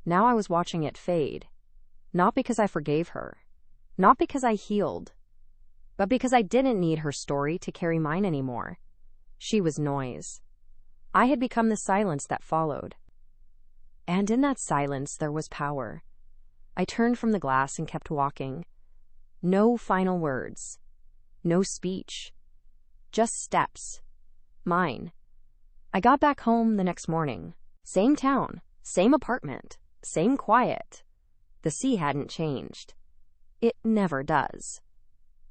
Now I was watching it fade. Not because I forgave her. Not because I healed. But because I didn't need her story to carry mine anymore. She was noise. I had become the silence that followed. And in that silence there was power. I turned from the glass and kept walking. No final words. No speech. Just steps. Mine. I got back home the next morning. Same town. Same apartment. Same quiet. The sea hadn't changed. It never does.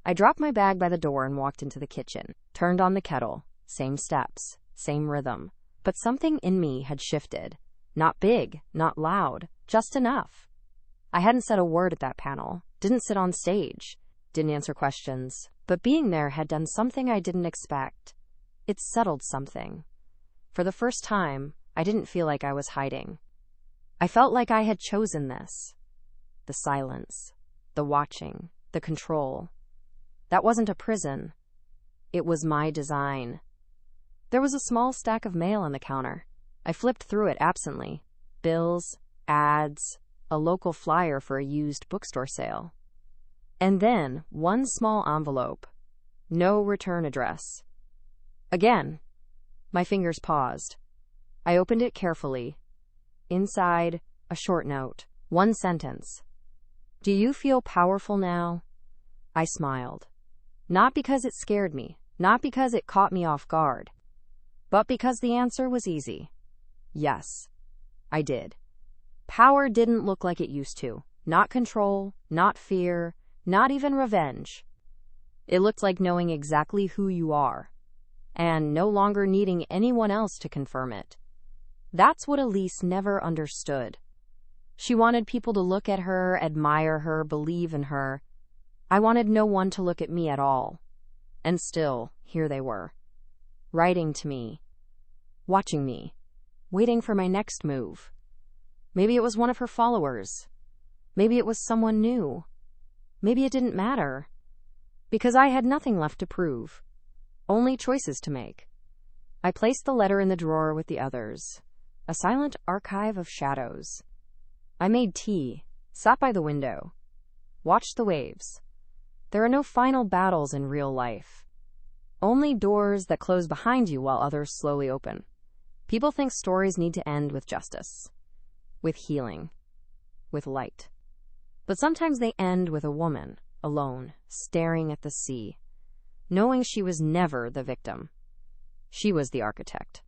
I dropped my bag by the door and walked into the kitchen. Turned on the kettle. Same steps. Same rhythm. But something in me had shifted. Not big, not loud, just enough. I hadn't said a word at that panel, didn't sit on stage, didn't answer questions, but being there had done something I didn't expect. It settled something. For the first time, I didn't feel like I was hiding. I felt like I had chosen this. The silence, the watching, the control. That wasn't a prison. It was my design. There was a small stack of mail on the counter. I flipped through it absently. Bills, ads, a local flyer for a used bookstore sale. And then one small envelope. No return address. Again, my fingers paused. I opened it carefully. Inside, a short note. One sentence. Do you feel powerful now? I smiled. Not because it scared me, not because it caught me off guard, but because the answer was easy. Yes, I did. Power didn't look like it used to. Not control, not fear, not even revenge. It looked like knowing exactly who you are, and no longer needing anyone else to confirm it. That's what Elise never understood. She wanted people to look at her, admire her, believe in her. I wanted no one to look at me at all. And still, here they were, writing to me, watching me, waiting for my next move. Maybe it was one of her followers. Maybe it was someone new. Maybe it didn't matter. Because I had nothing left to prove. Only choices to make. I placed the letter in the drawer with the others. A silent archive of shadows. I made tea, sat by the window, watched the waves. There are no final battles in real life. Only doors that close behind you while others slowly open. People think stories need to end with justice, with healing, with light. But sometimes they end with a woman, alone, staring at the sea, knowing she was never the victim. She was the architect.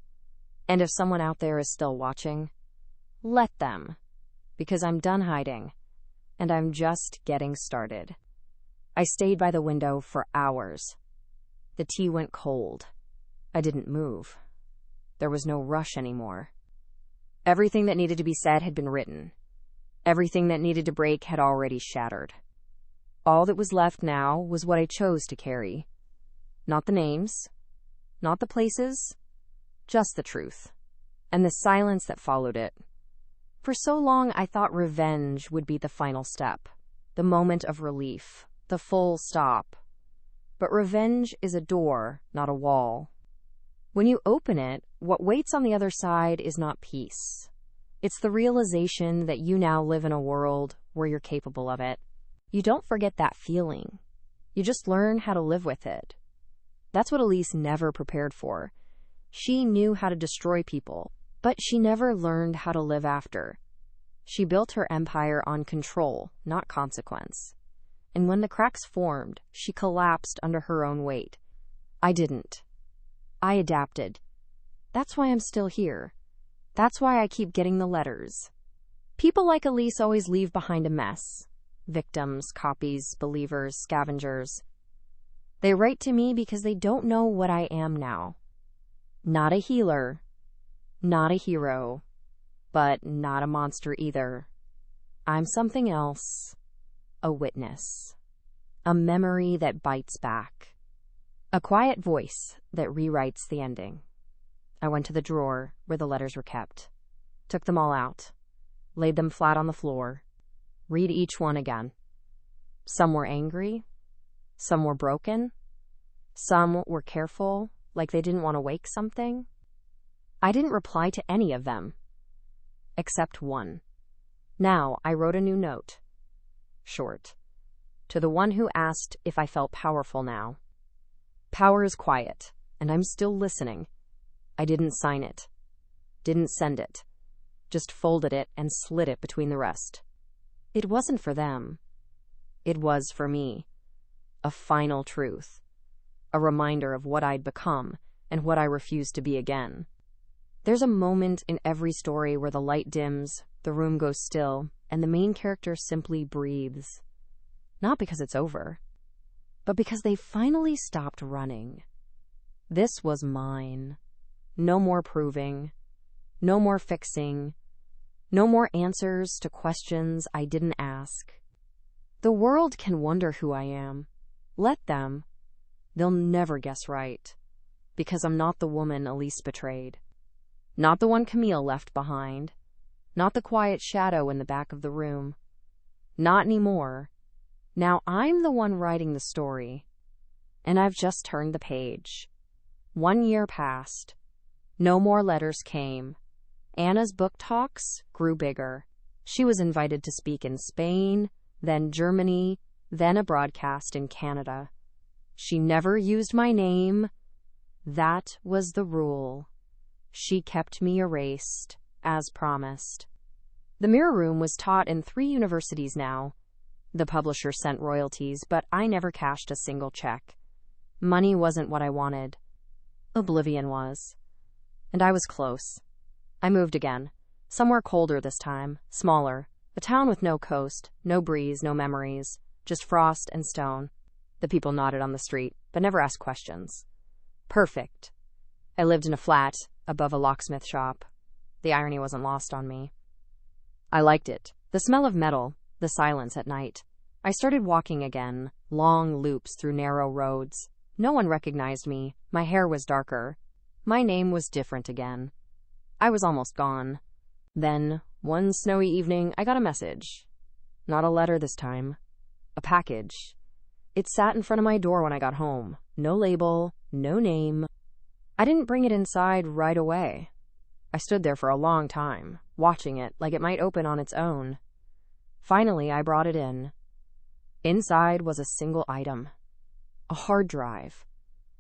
And if someone out there is still watching, let them, because I'm done hiding, and I'm just getting started. I stayed by the window for hours. The tea went cold. I didn't move. There was no rush anymore. Everything that needed to be said had been written. Everything that needed to break had already shattered. All that was left now was what I chose to carry. Not the names, not the places, just the truth, and the silence that followed it. For so long, I thought revenge would be the final step, the moment of relief, the full stop. But revenge is a door, not a wall. When you open it, what waits on the other side is not peace. It's the realization that you now live in a world where you're capable of it. You don't forget that feeling. You just learn how to live with it. That's what Elise never prepared for. She knew how to destroy people, but she never learned how to live after. She built her empire on control, not consequence. And when the cracks formed, she collapsed under her own weight. I didn't. I adapted. That's why I'm still here. That's why I keep getting the letters. People like Elise always leave behind a mess. Victims, copies, believers, scavengers. They write to me because they don't know what I am now. Not a healer. Not a hero. But not a monster either. I'm something else. A witness. A memory that bites back. A quiet voice that rewrites the ending. I went to the drawer where the letters were kept, took them all out, laid them flat on the floor, read each one again. Some were angry, some were broken, some were careful, like they didn't want to wake something. I didn't reply to any of them, except one. Now I wrote a new note. Short. To the one who asked if I felt powerful now. Power is quiet, and I'm still listening. I didn't sign it. Didn't send it. Just folded it and slid it between the rest. It wasn't for them. It was for me. A final truth. A reminder of what I'd become and what I refused to be again. There's a moment in every story where the light dims, the room goes still, and the main character simply breathes. Not because it's over, but because they finally stopped running. This was mine. No more proving. No more fixing. No more answers to questions I didn't ask. The world can wonder who I am. Let them. They'll never guess right. Because I'm not the woman Elise betrayed. Not the one Camille left behind. Not the quiet shadow in the back of the room. Not anymore. Now I'm the one writing the story. And I've just turned the page. 1 year passed. No more letters came. Anna's book talks grew bigger. She was invited to speak in Spain, then Germany, then a broadcast in Canada. She never used my name. That was the rule. She kept me erased, as promised. The Mirror Room was taught in 3 universities now. The publisher sent royalties, but I never cashed a single check. Money wasn't what I wanted. Oblivion was. And I was close. I moved again. Somewhere colder this time, smaller. A town with no coast, no breeze, no memories. Just frost and stone. The people nodded on the street, but never asked questions. Perfect. I lived in a flat above a locksmith shop. The irony wasn't lost on me. I liked it. The smell of metal, the silence at night. I started walking again, long loops through narrow roads. No one recognized me. My hair was darker. My name was different again. I was almost gone. Then, one snowy evening, I got a message. Not a letter this time. A package. It sat in front of my door when I got home. No label, no name. I didn't bring it inside right away. I stood there for a long time, watching it like it might open on its own. Finally, I brought it in. Inside was a single item. A hard drive.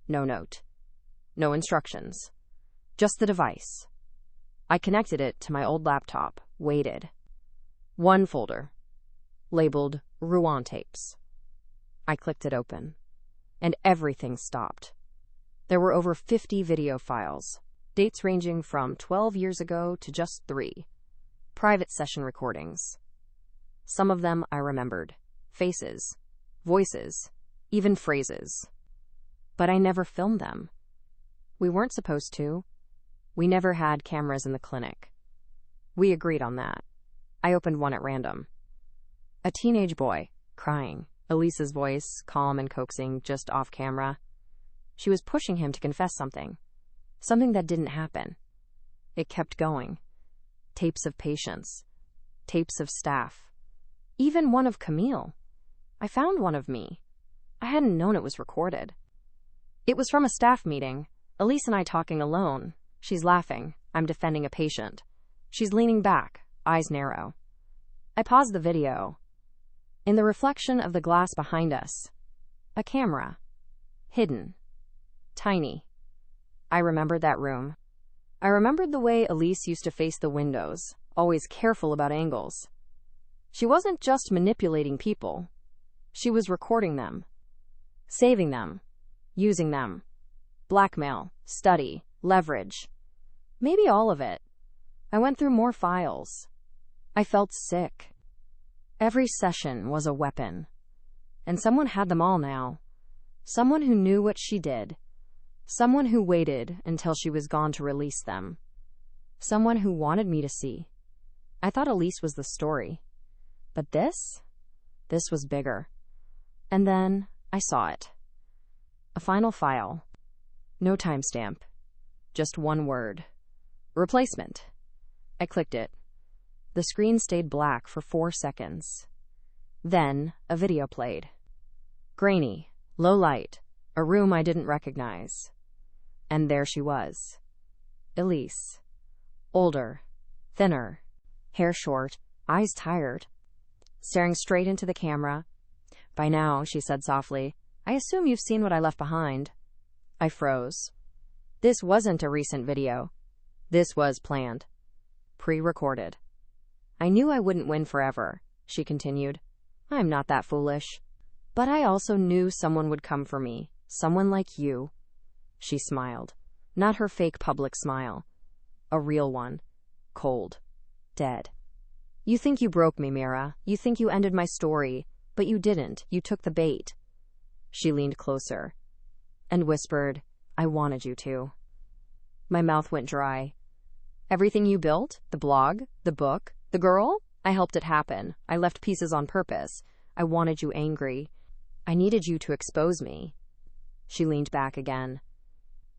No note. No instructions. Just the device. I connected it to my old laptop, waited. One folder. Labeled Rouen tapes. I clicked it open. And everything stopped. There were over 50 video files. Dates ranging from 12 years ago to just 3. Private session recordings. Some of them I remembered. Faces. Voices. Even phrases. But I never filmed them. We weren't supposed to. We never had cameras in the clinic. We agreed on that. I opened one at random. A teenage boy, crying. Elise's voice, calm and coaxing, just off camera. She was pushing him to confess something. Something that didn't happen. It kept going. Tapes of patients. Tapes of staff. Even one of Camille. I found one of me. I hadn't known it was recorded. It was from a staff meeting. Elise and I talking alone. She's laughing. I'm defending a patient. She's leaning back, eyes narrow. I paused the video. In the reflection of the glass behind us, a camera. Hidden. Tiny. I remembered that room. I remembered the way Elise used to face the windows, always careful about angles. She wasn't just manipulating people. She was recording them. Saving them. Using them. Blackmail. Study. Leverage. Maybe all of it. I went through more files. I felt sick. Every session was a weapon. And someone had them all now. Someone who knew what she did. Someone who waited until she was gone to release them. Someone who wanted me to see. I thought Elise was the story. But this was bigger. And then I saw it. A final file. No timestamp. Just one word. Replacement. I clicked it. The screen stayed black for 4 seconds. Then, a video played. Grainy, low light, a room I didn't recognize. And there she was. Elise. Older, thinner, hair short, eyes tired, staring straight into the camera. By now, she said softly, I assume you've seen what I left behind. I froze. This wasn't a recent video. This was planned. Pre-recorded. I knew I wouldn't win forever, she continued. I'm not that foolish. But I also knew someone would come for me. Someone like you. She smiled. Not her fake public smile. A real one. Cold. Dead. You think you broke me, Mira. You think you ended my story. But you didn't. You took the bait. She leaned closer and whispered, I wanted you to. My mouth went dry. Everything you built, the blog, the book, the girl, I helped it happen. I left pieces on purpose. I wanted you angry. I needed you to expose me. She leaned back again.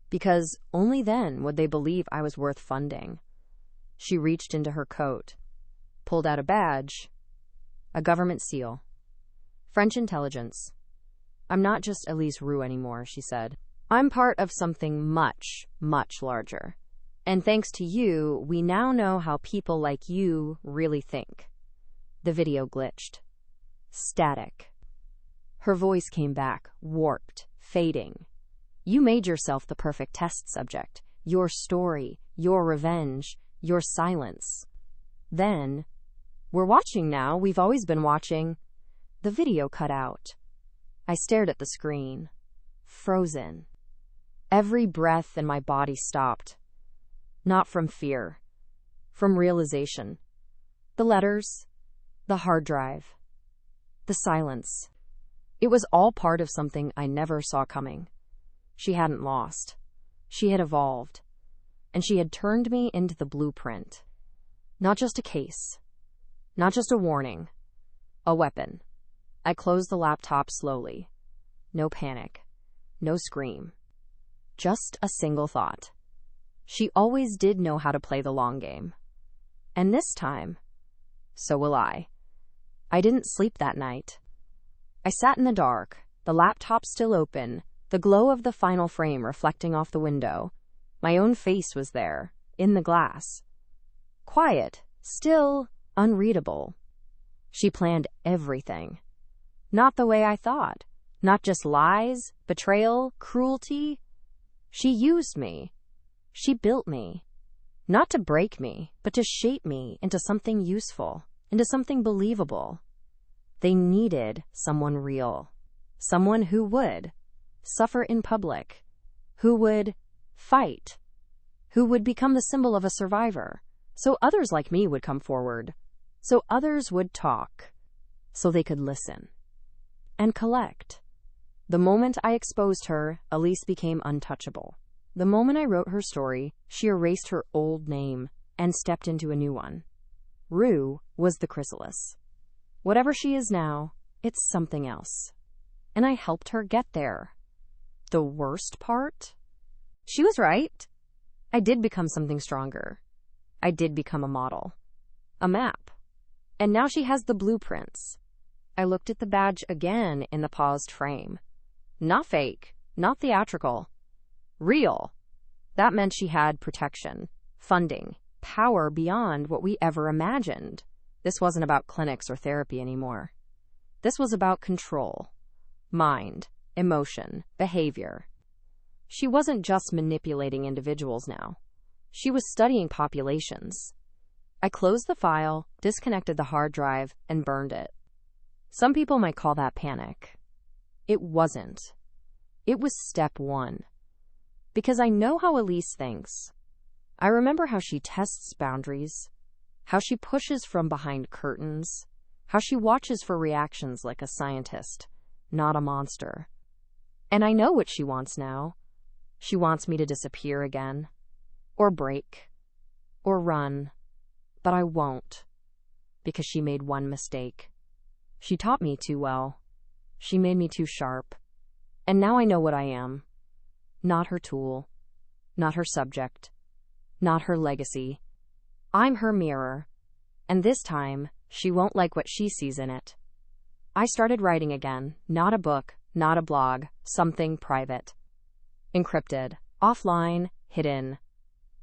Because only then would they believe I was worth funding. She reached into her coat, pulled out a badge, a government seal. French intelligence. I'm not just Elise Roux anymore, she said. I'm part of something much, much larger. And thanks to you, we now know how people like you really think. The video glitched. Static. Her voice came back, warped, fading. You made yourself the perfect test subject. Your story, your revenge, your silence. Then, we're watching now. We've always been watching. The video cut out. I stared at the screen. Frozen. Every breath in my body stopped. Not from fear. From realization. The letters. The hard drive. The silence. It was all part of something I never saw coming. She hadn't lost. She had evolved. And she had turned me into the blueprint. Not just a case. Not just a warning. A weapon. I closed the laptop slowly. No panic. No scream. Just a single thought. She always did know how to play the long game. And this time, so will I. I didn't sleep that night. I sat in the dark, the laptop still open, the glow of the final frame reflecting off the window. My own face was there, in the glass. Quiet, still, unreadable. She planned everything. Not the way I thought. Not just lies, betrayal, cruelty. She used me. She built me. Not to break me, but to shape me into something useful, into something believable. They needed someone real. Someone who would suffer in public. Who would fight. Who would become the symbol of a survivor. So others like me would come forward. So others would talk. So they could listen. And collect. The moment I exposed her, Elise became untouchable. The moment I wrote her story, she erased her old name and stepped into a new one. Rue was the chrysalis. Whatever she is now, it's something else. And I helped her get there. The worst part? She was right. I did become something stronger. I did become a model. A map. And now she has the blueprints. I looked at the badge again in the paused frame. Not fake, not theatrical. Real. That meant she had protection, funding, power beyond what we ever imagined. This wasn't about clinics or therapy anymore. This was about control. Mind, emotion, behavior. She wasn't just manipulating individuals now. She was studying populations. I closed the file, disconnected the hard drive, and burned it. Some people might call that panic. It wasn't. It was step one. Because I know how Elise thinks. I remember how she tests boundaries, how she pushes from behind curtains, how she watches for reactions like a scientist, not a monster. And I know what she wants now. She wants me to disappear again, or break, or run, but I won't, because she made one mistake. She taught me too well. She made me too sharp. And now I know what I am. Not her tool. Not her subject. Not her legacy. I'm her mirror. And this time, she won't like what she sees in it. I started writing again. Not a book, not a blog, something private. Encrypted, offline, hidden.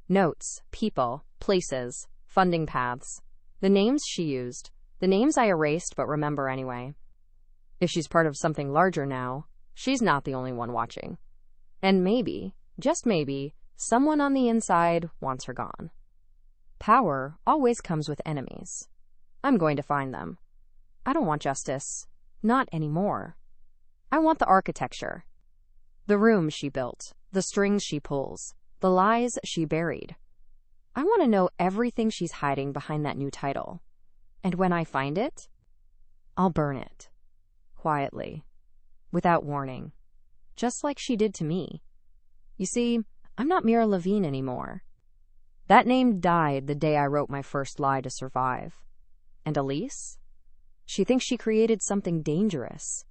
Notes, people, places, funding paths. The names she used. The names I erased but remember anyway. If she's part of something larger now, she's not the only one watching. And maybe, just maybe, someone on the inside wants her gone. Power always comes with enemies. I'm going to find them. I don't want justice. Not anymore. I want the architecture. The room she built, the strings she pulls, the lies she buried. I want to know everything she's hiding behind that new title. And when I find it, I'll burn it. Quietly. Without warning. Just like she did to me. You see, I'm not Mira Levine anymore. That name died the day I wrote my first lie to survive. And Elise? She thinks she created something dangerous.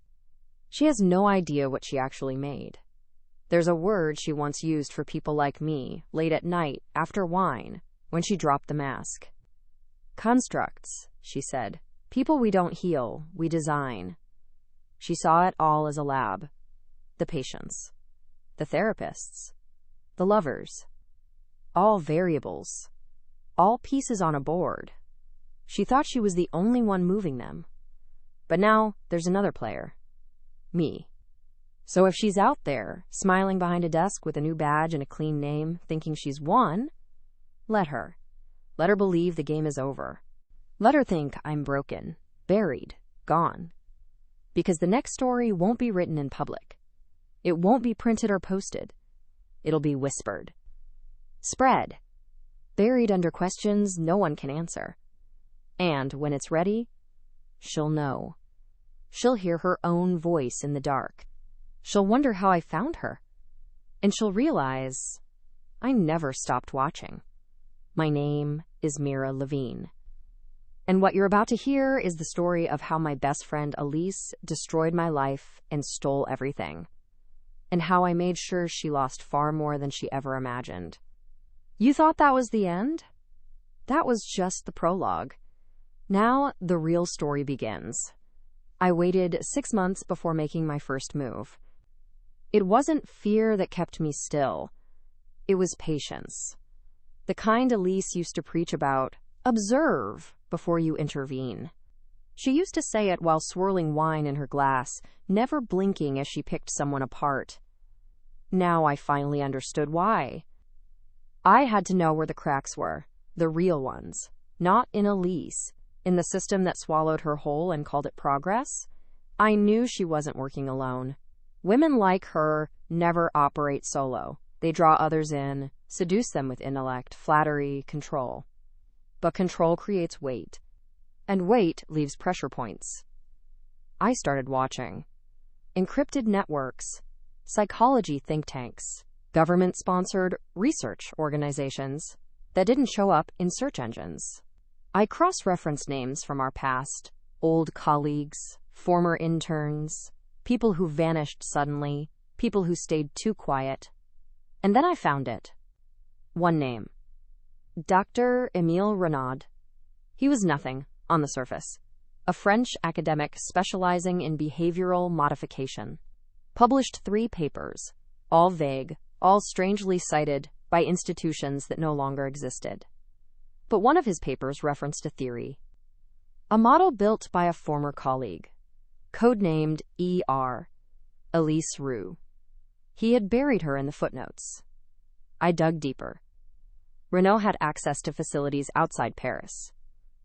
She has no idea what she actually made. There's a word she once used for people like me, late at night, after wine, when she dropped the mask. Constructs, she said. People we don't heal, we design. She saw it all as a lab. The patients. The therapists. The lovers. All variables. All pieces on a board. She thought she was the only one moving them. But now, there's another player. Me. So if she's out there, smiling behind a desk with a new badge and a clean name, thinking she's won, let her. Let her believe the game is over. Let her think I'm broken, buried, gone. Because the next story won't be written in public. It won't be printed or posted. It'll be whispered. Spread. Buried under questions no one can answer. And when it's ready, she'll know. She'll hear her own voice in the dark. She'll wonder how I found her. And she'll realize I never stopped watching. My name is Mira Levine. And what you're about to hear is the story of how my best friend Elise destroyed my life and stole everything. And how I made sure she lost far more than she ever imagined. You thought that was the end? That was just the prologue. Now the real story begins. I waited 6 months before making my first move. It wasn't fear that kept me still. It was patience. The kind Elise used to preach about. Observe before you intervene. She used to say it while swirling wine in her glass, never blinking as she picked someone apart. Now I finally understood why. I had to know where the cracks were, the real ones, not in Elise, in the system that swallowed her whole and called it progress. I knew she wasn't working alone. Women like her never operate solo. They draw others in, seduce them with intellect, flattery, control. But control creates weight, and weight leaves pressure points. I started watching. Encrypted networks, psychology think tanks, government-sponsored research organizations that didn't show up in search engines. I cross-referenced names from our past, old colleagues, former interns, people who vanished suddenly, people who stayed too quiet. And then I found it. One name. Dr. Émile Renaud. He was nothing, on the surface. A French academic specializing in behavioral modification. Published 3 papers, all vague, all strangely cited by institutions that no longer existed. But one of his papers referenced a theory. A model built by a former colleague, codenamed ER, Elise Roux. He had buried her in the footnotes. I dug deeper. Renaud had access to facilities outside Paris.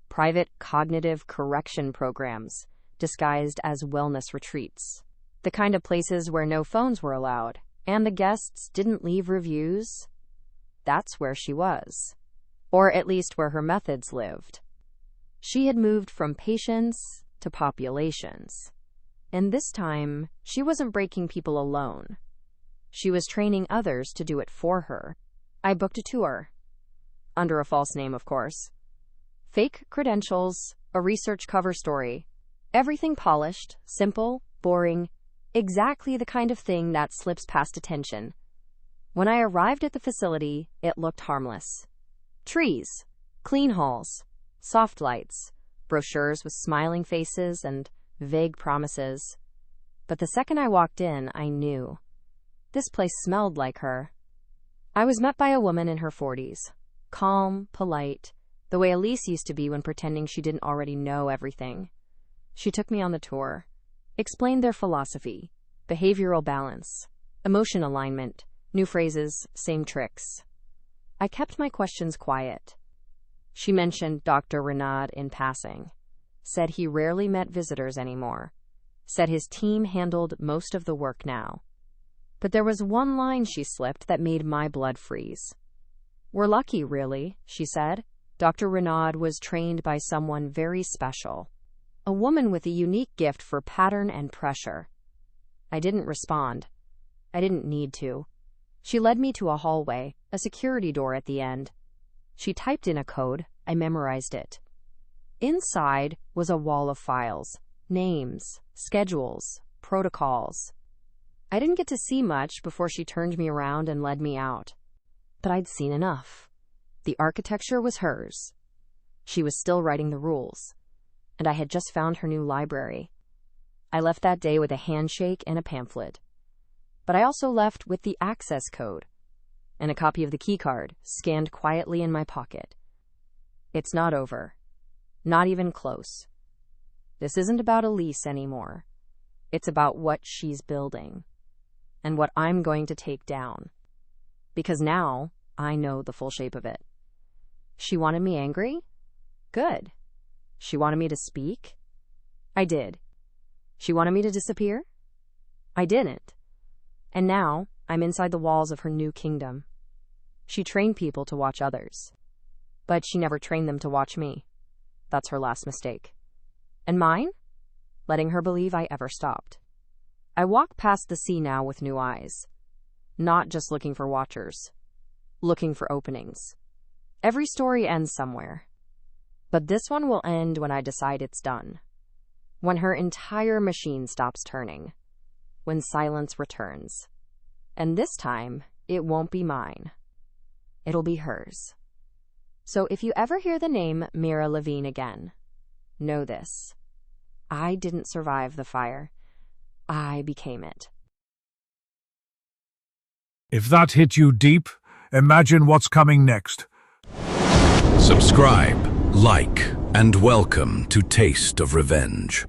Private cognitive correction programs, disguised as wellness retreats. The kind of places where no phones were allowed, and the guests didn't leave reviews. That's where she was. Or at least where her methods lived. She had moved from patients to populations. And this time, she wasn't breaking people alone. She was training others to do it for her. I booked a tour. Under a false name, of course. Fake credentials, a research cover story. Everything polished, simple, boring, Exactly the kind of thing that slips past attention. When I arrived at the facility, it looked harmless. Trees, clean halls, soft lights, brochures with smiling faces and vague promises. But the second I walked in, I knew. This place smelled like her. I was met by a woman in her 40s, calm, polite, the way Elise used to be when pretending she didn't already know everything. She took me on the tour, explained their philosophy, behavioral balance, emotion alignment, new phrases, same tricks. I kept my questions quiet. She mentioned Dr. Renaud in passing, said he rarely met visitors anymore, said his team handled most of the work now. But there was one line she slipped that made my blood freeze. "We're lucky, really," she said. Dr. Renaud was trained by someone very special, a woman with a unique gift for pattern and pressure. I didn't respond. I didn't need to. She led me to a hallway, a security door at the end. She typed in a code. I memorized it. Inside was a wall of files, names, schedules, protocols. I didn't get to see much before she turned me around and led me out. But I'd seen enough. The architecture was hers. She was still writing the rules, and I had just found her new library. I left that day with a handshake and a pamphlet. But I also left with the access code and a copy of the keycard scanned quietly in my pocket. It's not over. Not even close. This isn't about Elise anymore. It's about what she's building and what I'm going to take down. Because now I know the full shape of it. She wanted me angry? Good. She wanted me to speak? I did. She wanted me to disappear? I didn't. And now I'm inside the walls of her new kingdom. She trained people to watch others, but she never trained them to watch me. That's her last mistake. And mine? Letting her believe I ever stopped. I walk past the sea now with new eyes, not just looking for watchers, looking for openings. Every story ends somewhere, but this one will end when I decide it's done, when her entire machine stops turning, when silence returns. And this time, it won't be mine. It'll be hers. So if you ever hear the name Mira Levine again, know this. I didn't survive the fire. I became it. If that hit you deep, imagine what's coming next. Subscribe, like, and welcome to Taste of Revenge,